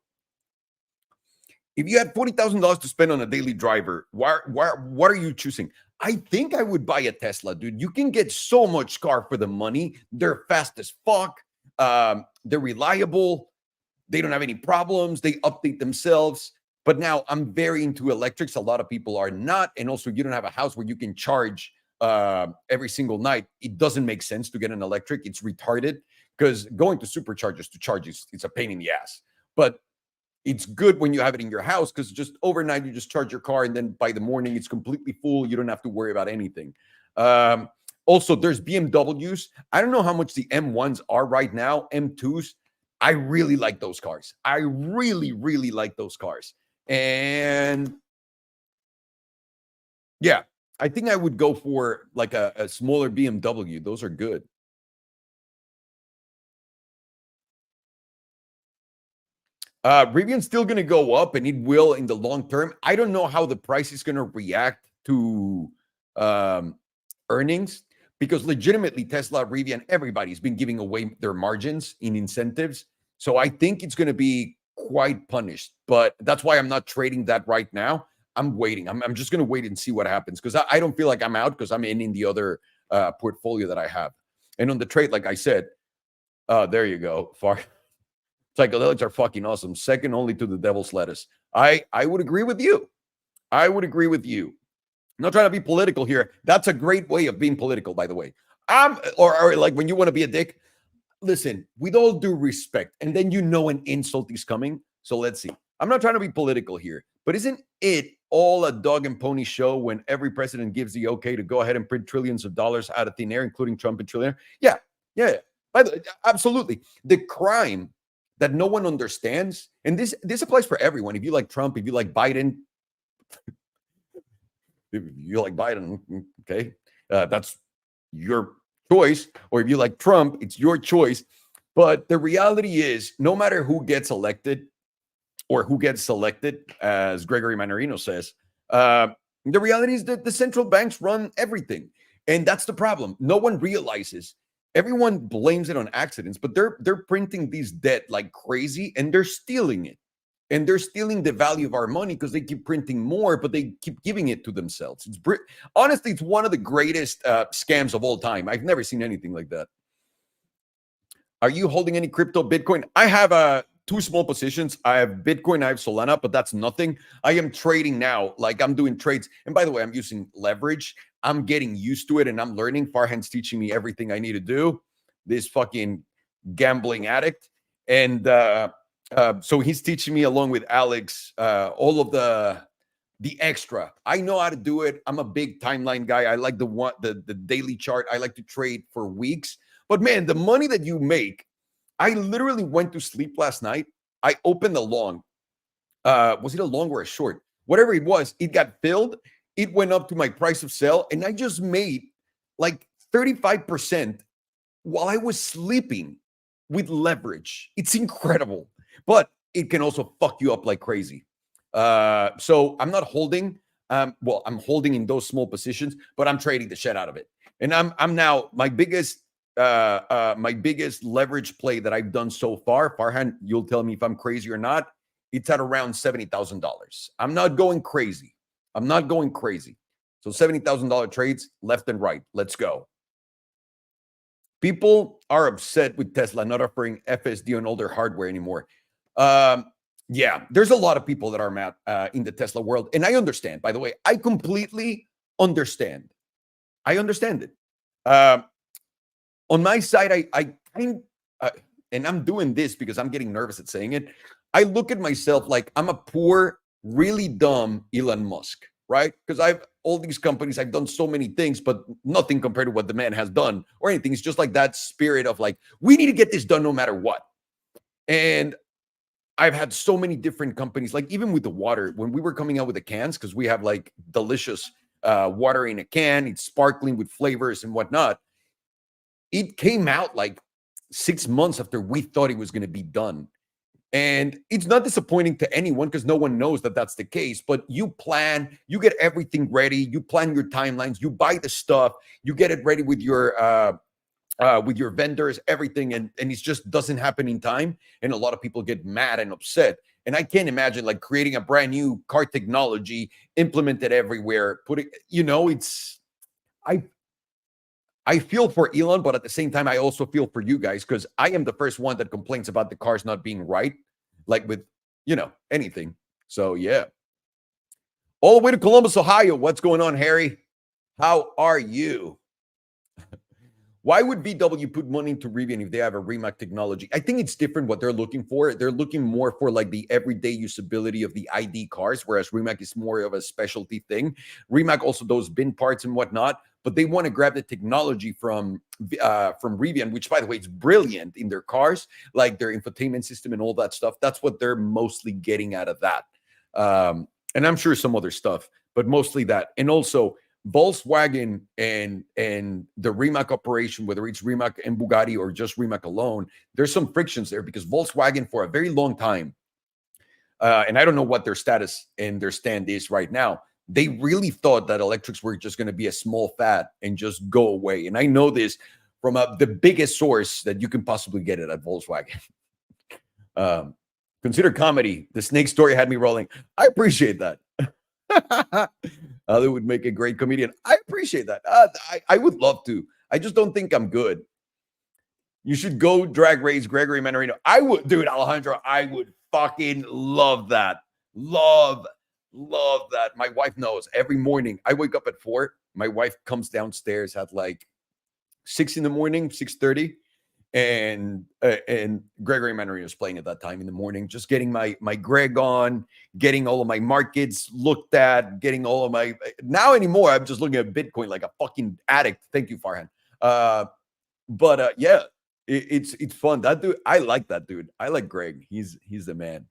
If you had $40,000 to spend on a daily driver, what are you choosing? I think I would buy a Tesla, dude. You can get so much car for the money. They're fast as fuck. They're reliable. They don't have any problems. They update themselves. But now I'm very into electrics. A lot of people are not. And also, you don't have a house where you can charge every single night. It doesn't make sense to get an electric. It's retarded because going to superchargers to charge it's a pain in the ass. But it's good when you have it in your house because just overnight you just charge your car and then by the morning it's completely full. You don't have to worry about anything. Also, there's BMWs. I don't know how much the M1s are right now. M2s. I really like those cars. I really, really like those cars. And yeah, I think I would go for like a smaller BMW. Those are good. Rivian's still going to go up, and it will in the long term. I don't know how the price is going to react to earnings because legitimately Tesla, Rivian, everybody's been giving away their margins in incentives. So I think it's going to be quite punished. But that's why I'm not trading that right now. I'm waiting. I'm just going to wait and see what happens because I don't feel like I'm out because I'm in the other portfolio that I have. And on the trade, like I said, there you go. Psychedelics are fucking awesome. Second only to the devil's lettuce. I would agree with you. I would agree with you. I'm not trying to be political here. That's a great way of being political, by the way. Or like when you want to be a dick. Listen, with all due respect, and then you know an insult is coming. So let's see. I'm not trying to be political here, but isn't it all a dog and pony show when every president gives the okay to go ahead and print trillions of dollars out of thin air, including Trump and trillionaire? Yeah. By the way, absolutely. The crime that no one understands, and this applies for everyone. If you like Trump, if you like Biden, okay, that's your choice. Or if you like Trump, it's your choice. But the reality is, no matter who gets elected or who gets selected, as Gregory Mannarino says, the reality is that the central banks run everything. And that's the problem. No one realizes. Everyone blames it on accidents, but they're printing these debt like crazy and they're stealing it. And they're stealing the value of our money because they keep printing more, but they keep giving it to themselves. Honestly, it's one of the greatest scams of all time. I've never seen anything like that. Are you holding any crypto Bitcoin? I have two small positions. I have Bitcoin, I have Solana, but that's nothing. I am trading now. Like I'm doing trades. And by the way, I'm using leverage. I'm getting used to it and I'm learning. Farhan's teaching me everything I need to do. This fucking gambling addict. And so he's teaching me along with Alex all of the extra. I know how to do it. I'm a big timeline guy. I like the daily chart. I like to trade for weeks. But man, the money that you make, I literally went to sleep last night. I opened the long. Was it a long or a short? Whatever it was, it got filled. It went up to my price of sale, and I just made like 35% while I was sleeping with leverage. It's incredible, but it can also fuck you up like crazy. So I'm not holding. Well, I'm holding in those small positions, but I'm trading the shit out of it. And I'm now my biggest leverage play that I've done so far. Farhan, you'll tell me if I'm crazy or not. It's at around $70,000. I'm not going crazy. I'm not going crazy. So $70,000 trades left and right. Let's go. People are upset with Tesla not offering FSD on all their hardware anymore. Yeah, there's a lot of people that are mad in the Tesla world. And I understand, by the way, I completely understand. I understand it. On my side, and I'm doing this because I'm getting nervous at saying it. I look at myself like I'm a poor, really dumb Elon Musk, right? Because I've all these companies, I've done so many things, but nothing compared to what the man has done or anything. It's just like that spirit of like, we need to get this done no matter what. And I've had so many different companies, like even with the water, when we were coming out with the cans, because we have like delicious water in a can, it's sparkling with flavors and whatnot. It came out like 6 months after we thought it was going to be done. And it's not disappointing to anyone because no one knows that that's the case. But you plan, you get everything ready, you plan your timelines, you buy the stuff, you get it ready with your vendors, everything, and it just doesn't happen in time. And a lot of people get mad and upset. And I can't imagine like creating a brand new car technology, implemented everywhere, putting, it's I feel for Elon, but at the same time, I also feel for you guys because I am the first one that complains about the cars not being right, like with, anything. So, yeah. All the way to Columbus, Ohio. What's going on, Harry? How are you? Why would VW put money into Rivian if they have a Rimac technology? I think it's different what they're looking for. They're looking more for like the everyday usability of the ID cars, whereas Rimac is more of a specialty thing. Rimac also does bin parts and whatnot, but they want to grab the technology from Rivian, which, by the way, is brilliant in their cars, like their infotainment system and all that stuff. That's what they're mostly getting out of that. And I'm sure some other stuff, but mostly that. And also, Volkswagen and the Rimac operation, whether it's Rimac and Bugatti or just Rimac alone, there's some frictions there because Volkswagen for a very long time, and I don't know what their status and their stand is right now, they really thought that electrics were just going to be a small fad and just go away. And I know this from the biggest source that you can possibly get it at Volkswagen. Consider comedy. The snake story had me rolling. I appreciate that. They would make a great comedian. I appreciate that. I would love to. I just don't think I'm good. You should go drag race Gregory Mannarino. I would, dude, Alejandro. I would fucking love that. Love that. My wife knows. Every morning I wake up at 4. My wife comes downstairs at like 6 in the morning, 6:30. And Gregory Mannarino is playing at that time in the morning, just getting my Greg on, getting all of my markets looked at, getting all of my now anymore. I'm just looking at Bitcoin like a fucking addict. Thank you, Farhan. But yeah, it's fun. That dude, I like that dude. I like Greg. He's the man.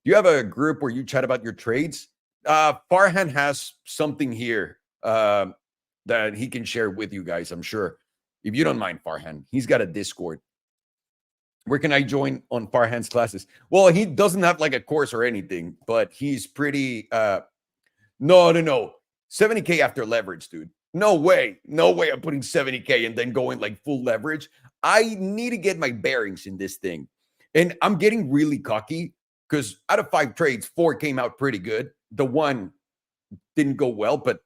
Do you have a group where you chat about your trades? Farhan has something here that he can share with you guys, I'm sure. If you don't mind, Farhan, he's got a Discord. Where can I join on Farhan's classes? Well, he doesn't have like a course or anything, but he's pretty no. 70K after leverage, dude. No way I'm putting 70K and then going like full leverage. I need to get my bearings in this thing. And I'm getting really cocky because out of 5 trades, 4 came out pretty good. The one didn't go well, but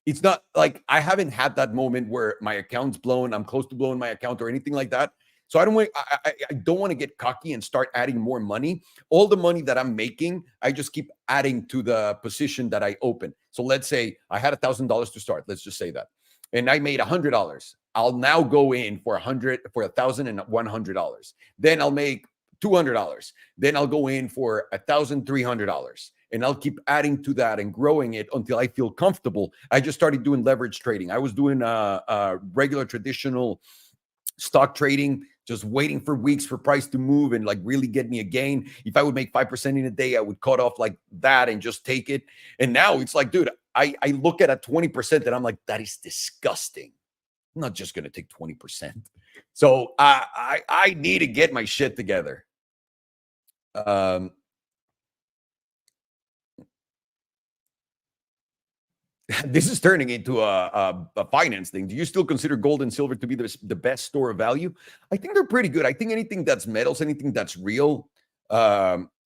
it's not like I haven't had that moment where my account's blown, I'm close to blowing my account or anything like that. So I don't want to get cocky and start adding more money. All the money that I'm making, I just keep adding to the position that I open. So let's say I had $1,000 to start. Let's just say that. And I made $100. I'll now go in for $1,100. Then I'll make $200. Then I'll go in for $1,300. and I'll keep adding to that and growing it until I feel comfortable. I just started doing leverage trading. I was doing regular traditional stock trading, just waiting for weeks for price to move and like really get me a gain. If I would make 5% in a day, I would cut off like that and just take it. And now it's like, dude, I look at a 20% and I'm like, that is disgusting. I'm not just going to take 20%. So I need to get my shit together. This is turning into a finance thing. Do you still consider gold and silver to be the best store of value? I think they're pretty good. I think anything that's metals, anything that's real,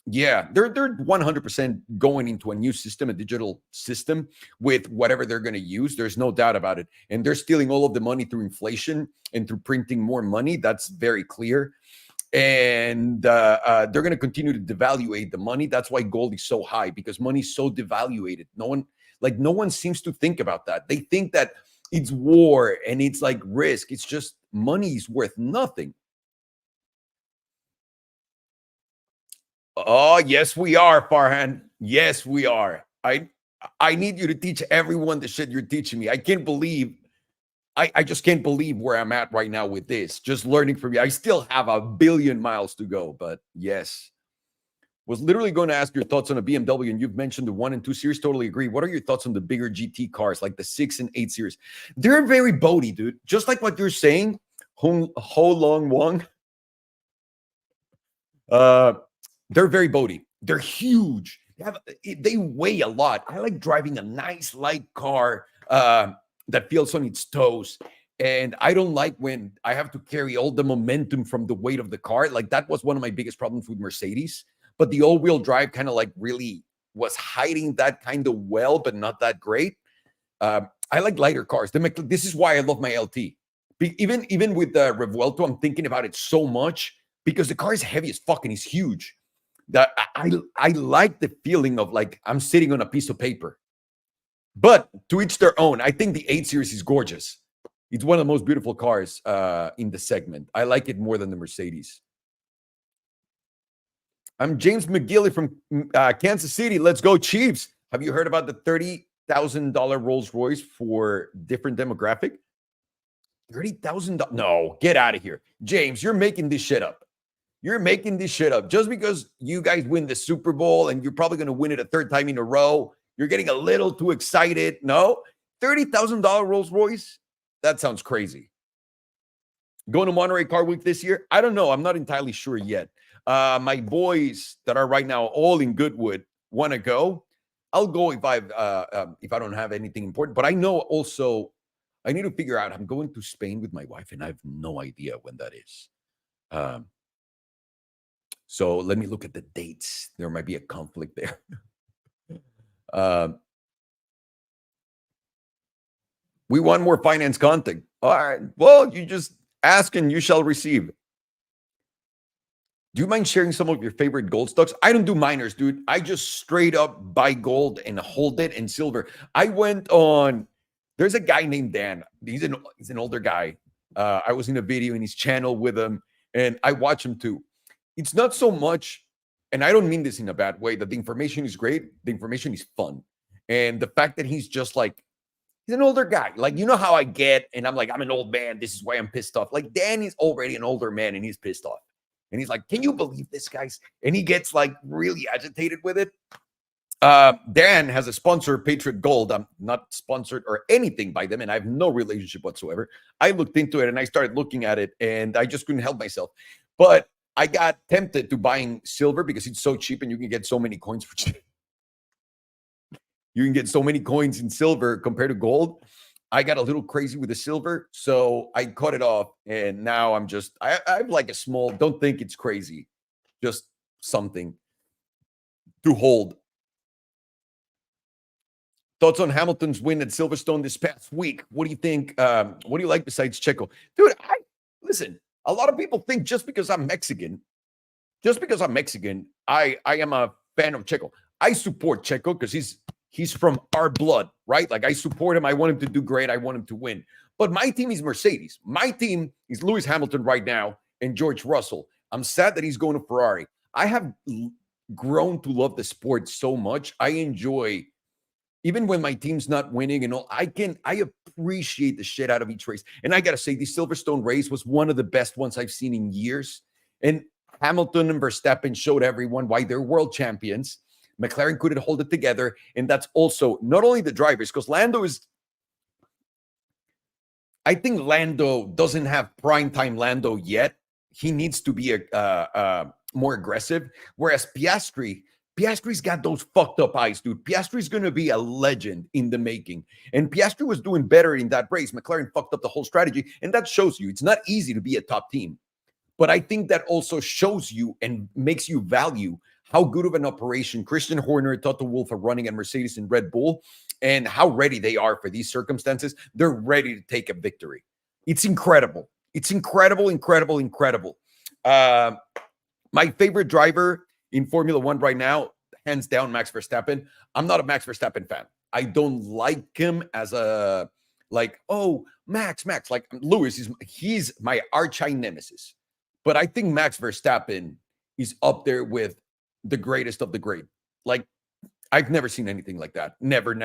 yeah, they're 100% going into a new system, a digital system with whatever they're going to use. There's no doubt about it. And they're stealing all of the money through inflation and through printing more money. That's very clear. And they're going to continue to devaluate the money. That's why gold is so high, because money is so devaluated. No one seems to think about that. They think that it's war and it's like risk. It's just money is worth nothing. Oh, yes, we are, Farhan. Yes, we are. I need you to teach everyone the shit you're teaching me. I can't believe I just can't believe where I'm at right now with this. Just learning from you. I still have a billion miles to go, but yes. Was literally going to ask your thoughts on a BMW, and you've mentioned the 1 and 2 series. Totally agree. What are your thoughts on the bigger GT cars like the 6 and 8 series? They're very boaty, dude. Just like what you're saying, Ho Long Wong. They're very boaty. They're huge. They weigh a lot. I like driving a nice light car that feels on its toes. And I don't like when I have to carry all the momentum from the weight of the car. Like that was one of my biggest problems with Mercedes. But the all-wheel drive kind of like really was hiding that kind of well, but not that great. I like lighter cars. This is why I love my LT. Even with the Revuelto, I'm thinking about it so much because the car is heavy as fuck and it's huge. That I like the feeling of like I'm sitting on a piece of paper. But to each their own. I think the 8 Series is gorgeous. It's one of the most beautiful cars in the segment. I like it more than the Mercedes. I'm James McGilly from Kansas City. Let's go, Chiefs. Have you heard about the $30,000 Rolls Royce for different demographic? $30,000? No, get out of here. James, you're making this shit up. You're making this shit up. Just because you guys win the Super Bowl and you're probably going to win it a third time in a row, you're getting a little too excited. No, $30,000 Rolls Royce? That sounds crazy. Going to Monterey Car Week this year? I don't know. I'm not entirely sure yet. My boys that are right now all in Goodwood want to go. I'll go if I don't have anything important. But I know also I need to figure out. I'm going to Spain with my wife, and I have no idea when that is. So let me look at the dates. There might be a conflict there. We want more finance content. All right. Well, you just ask and you shall receive. Do you mind sharing some of your favorite gold stocks? I don't do miners, dude. I just straight up buy gold and hold it, and silver. I went on, there's a guy named Dan. He's an older guy. I was in a video in his channel with him, and I watch him too. It's not so much, and I don't mean this in a bad way, that the information is great. The information is fun. And the fact that he's just like, he's an older guy. Like, you know how I get, and I'm like, I'm an old man. This is why I'm pissed off. Like, Dan is already an older man, and he's pissed off. And he's like, can you believe this, guys? And he gets like really agitated with it. Dan has a sponsor, Patriot Gold. I'm not sponsored or anything by them, and I have no relationship whatsoever. I looked into it and I started looking at it, and I just couldn't help myself. But I got tempted to buying silver because it's so cheap and you can get so many coins for cheap. You can get so many coins in silver compared to gold. I got a little crazy with the silver, so I cut it off, and now I'm just, I have like a small, don't think it's crazy, just something to hold. Thoughts on Hamilton's win at Silverstone this past week? What do you think? What do you like besides Checo? Dude, listen, a lot of people think just because I'm Mexican, I am a fan of Checo. I support Checo because he's from our blood, right? Like I support him. I want him to do great. I want him to win. But my team is Mercedes. My team is Lewis Hamilton right now and George Russell. I'm sad that he's going to Ferrari. I have grown to love the sport so much. I enjoy, even when my team's not winning and all, I appreciate the shit out of each race. And I gotta say, the Silverstone race was one of the best ones I've seen in years. And Hamilton and Verstappen showed everyone why they're world champions. McLaren couldn't hold it together. And that's also not only the drivers, because I think Lando doesn't have primetime Lando yet. He needs to be more aggressive. Whereas Piastri's got those fucked up eyes, dude. Piastri's going to be a legend in the making. And Piastri was doing better in that race. McLaren fucked up the whole strategy. And that shows you it's not easy to be a top team. But I think that also shows you and makes you value how good of an operation Christian Horner, Toto Wolff are running at Mercedes and Red Bull, and how ready they are for these circumstances. They're ready to take a victory. It's incredible. It's incredible, incredible, incredible. My favorite driver in Formula One right now, hands down, Max Verstappen. I'm not a Max Verstappen fan. I don't like him as a, like, oh, Max. Like Lewis, he's my arch nemesis. But I think Max Verstappen is up there with the greatest of the great. Like, I've never seen anything like that. Never in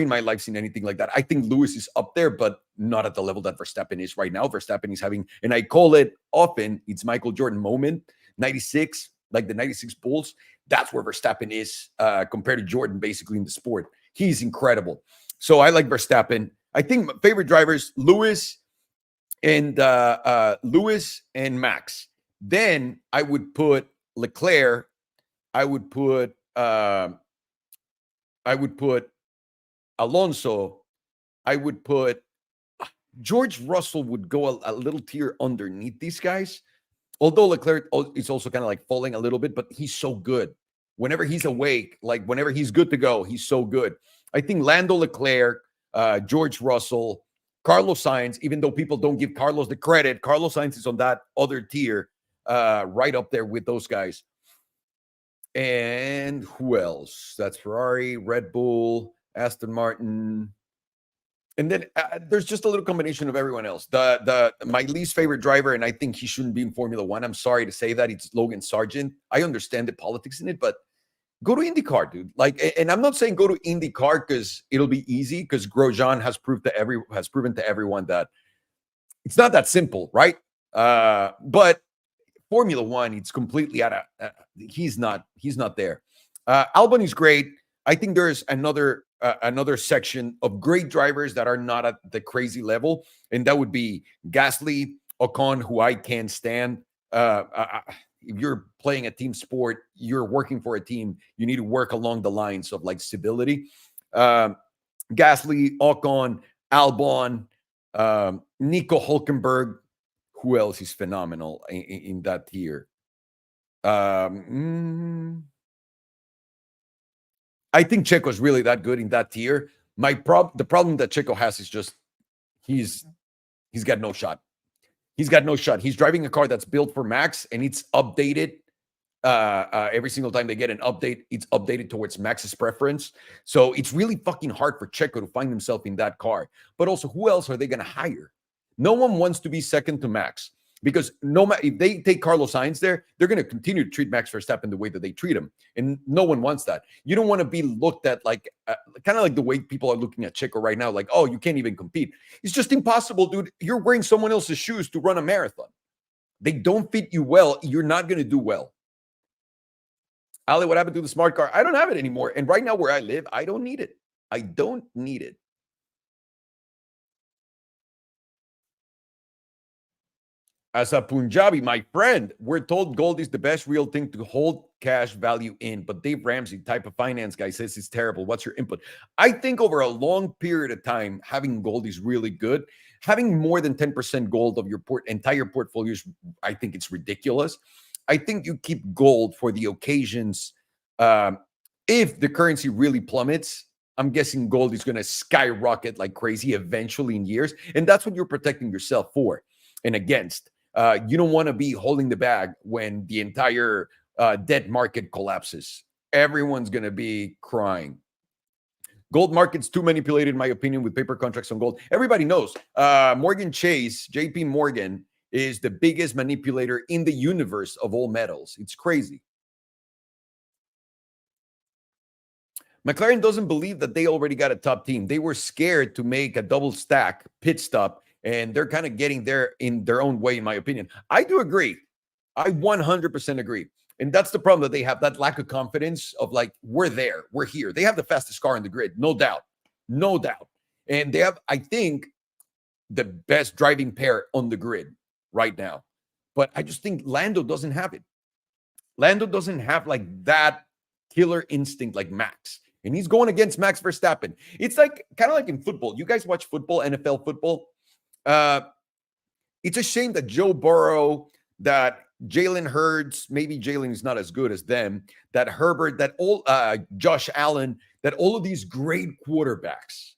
my life seen anything like that. I think Lewis is up there, but not at the level that Verstappen is right now. Verstappen is having, and I call it often, it's Michael Jordan moment, 96, like the 96 Bulls. That's where Verstappen is compared to Jordan, basically, in the sport. He's incredible. So I like Verstappen. I think my favorite drivers, Lewis and Max. Then I would put Leclerc. I would put Alonso. I would put George Russell would go a little tier underneath these guys. Although Leclerc is also kind of like falling a little bit, but he's so good. Whenever he's awake, like whenever he's good to go, he's so good. I think Lando Leclerc, George Russell, Carlos Sainz, even though people don't give Carlos the credit, Carlos Sainz is on that other tier, right up there with those guys. And who else? That's Ferrari, Red Bull, Aston Martin. And then there's just a little combination of everyone else. My least favorite driver, and I think he shouldn't be in Formula One. I'm sorry to say that, it's Logan Sargent. I understand the politics in it, but go to IndyCar, dude. Like, and I'm not saying go to IndyCar because it'll be easy, because Grosjean has proven to everyone that it's not that simple, right? But Formula One, it's completely out of. He's not there. Albon is great. I think there's another section of great drivers that are not at the crazy level, and that would be Gasly, Ocon, who I can't stand. If you're playing a team sport, you're working for a team, you need to work along the lines of like stability. Gasly, Ocon, Albon, Nico Hulkenberg. Who else is phenomenal in that tier? I think Checo's really that good in that tier. The problem that Checo has is just he's got no shot. He's got no shot. He's driving a car that's built for Max, and it's updated every single time they get an update. It's updated towards Max's preference. So it's really fucking hard for Checo to find himself in that car. But also, who else are they going to hire? No one wants to be second to Max, because if they take Carlos Sainz there, they're going to continue to treat Max Verstappen the way that they treat him. And no one wants that. You don't want to be looked at like, kind of like the way people are looking at Checo right now, like, oh, you can't even compete. It's just impossible, dude. You're wearing someone else's shoes to run a marathon. They don't fit you well. You're not going to do well. Ali, what happened to the smart car? I don't have it anymore. And right now where I live, I don't need it. I don't need it. As a Punjabi, my friend, we're told gold is the best real thing to hold cash value in, but Dave Ramsey, type of finance guy, says it's terrible. What's your input? I think over a long period of time, having gold is really good. Having more than 10% gold of your entire portfolio, I think it's ridiculous. I think you keep gold for the occasions. If the currency really plummets, I'm guessing gold is going to skyrocket like crazy eventually in years. And that's what you're protecting yourself for and against. You don't want to be holding the bag when the entire debt market collapses. Everyone's going to be crying. Gold market's too manipulated, in my opinion, with paper contracts on gold. Everybody knows. Morgan Chase, JP Morgan, is the biggest manipulator in the universe of all metals. It's crazy. McLaren doesn't believe that they already got a top team. They were scared to make a double stack pit stop, and they're kind of getting there in their own way, in my opinion. I do agree. I 100% agree. And that's the problem that they have, that lack of confidence of like, we're there, we're here. They have the fastest car in the grid, no doubt. No doubt. And they have, I think, the best driving pair on the grid right now. But I just think Lando doesn't have it. Lando doesn't have like that killer instinct like Max. And he's going against Max Verstappen. It's like kind of like in football. You guys watch football, NFL football. It's a shame that Joe Burrow, that Jalen Hurts, maybe Jalen is not as good as them, that Herbert, that all Josh Allen, that all of these great quarterbacks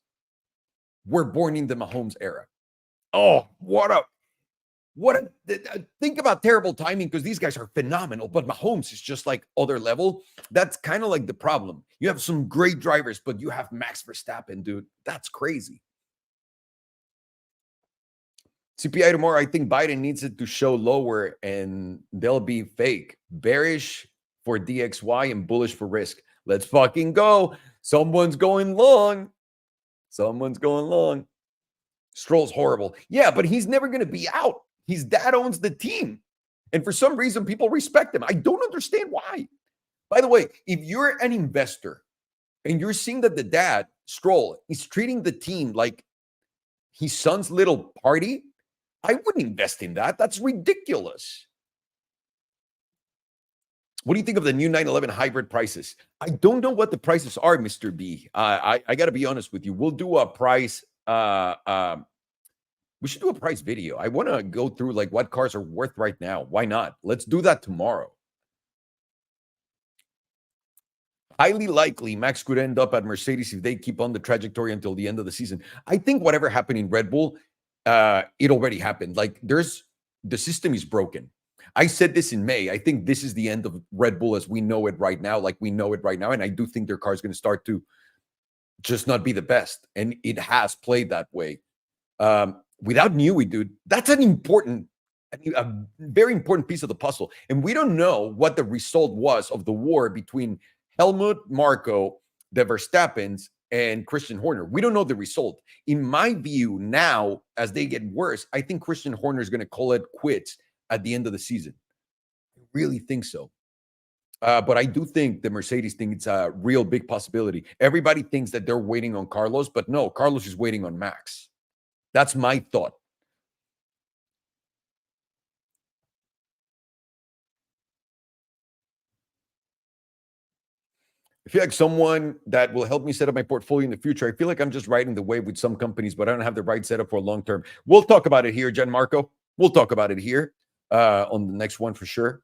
were born in the Mahomes era. Oh, think about terrible timing, because these guys are phenomenal, but Mahomes is just like other level. That's kind of like the problem. You have some great drivers, but you have Max Verstappen, dude. That's crazy. CPI tomorrow, I think Biden needs it to show lower and they'll be fake. Bearish for DXY and bullish for risk. Let's fucking go. Someone's going long. Someone's going long. Stroll's horrible. Yeah, but he's never going to be out. His dad owns the team. And for some reason, people respect him. I don't understand why. By the way, if you're an investor and you're seeing that the dad, Stroll, is treating the team like his son's little party, I wouldn't invest in that. That's ridiculous. What do you think of the new 911 hybrid prices? I don't know what the prices are, Mr. B. I got to be honest with you. We'll do a price. We should do a price video. I want to go through like what cars are worth right now. Why not? Let's do that tomorrow. Highly likely Max could end up at Mercedes if they keep on the trajectory until the end of the season. I think whatever happened in Red Bull, it already happened. Like the system is broken. I said this in May. I think this is the end of Red Bull as we know it right now. Like we know it right now. And I do think their car is going to start to just not be the best. And it has played that way. Without Newey, dude, that's a very important piece of the puzzle. And we don't know what the result was of the war between Helmut Marko, the Verstappens, and Christian Horner. We don't know the result. In my view, now, as they get worse, I think Christian Horner is going to call it quits at the end of the season. I really think so. But I do think the Mercedes thing, it's a real big possibility. Everybody thinks that they're waiting on Carlos, but no, Carlos is waiting on Max. That's my thought. I feel like someone that will help me set up my portfolio in the future. I feel like I'm just riding the wave with some companies, but I don't have the right setup for long term. We'll talk about it here, Gianmarco. We'll talk about it here on the next one for sure.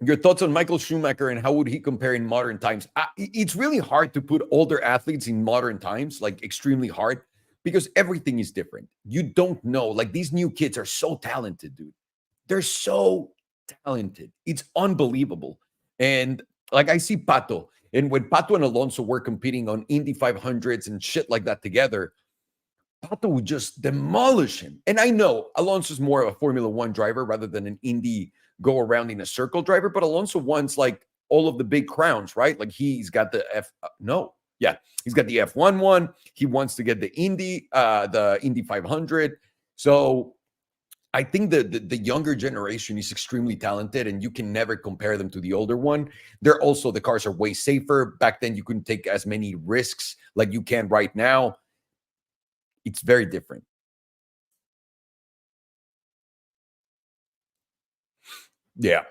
Your thoughts on Michael Schumacher and how would he compare in modern times? It's really hard to put older athletes in modern times, like extremely hard, because everything is different. You don't know. Like these new kids are so talented, dude. They're so talented. It's unbelievable. And like I see Pato, and when Pato and Alonso were competing on Indy 500s and shit like that together, Pato would just demolish him. And I know Alonso's more of a Formula One driver rather than an Indy go around in a circle driver, but Alonso wants like all of the big crowns, right? Like he's got the he's got the F1 one. He wants to get the Indy 500. So I think the younger generation is extremely talented, and you can never compare them to the older one. They're also, the cars are way safer. Back then, you couldn't take as many risks like you can right now. It's very different. Yeah.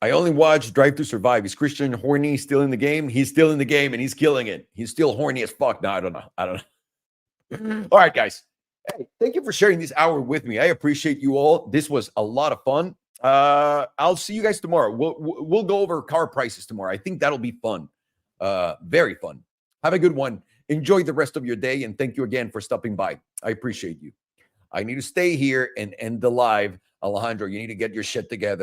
I only watch Drive to Survive. Is Christian Horny still in the game? He's still in the game and he's killing it. He's still horny as fuck. No, I don't know. All right, guys. Hey, thank you for sharing this hour with me. I appreciate you all. This was a lot of fun. I'll see you guys tomorrow. We'll go over car prices tomorrow. I think that'll be fun. Very fun. Have a good one. Enjoy the rest of your day, and thank you again for stopping by. I appreciate you. I need to stay here and end the live. Alejandro, you need to get your shit together.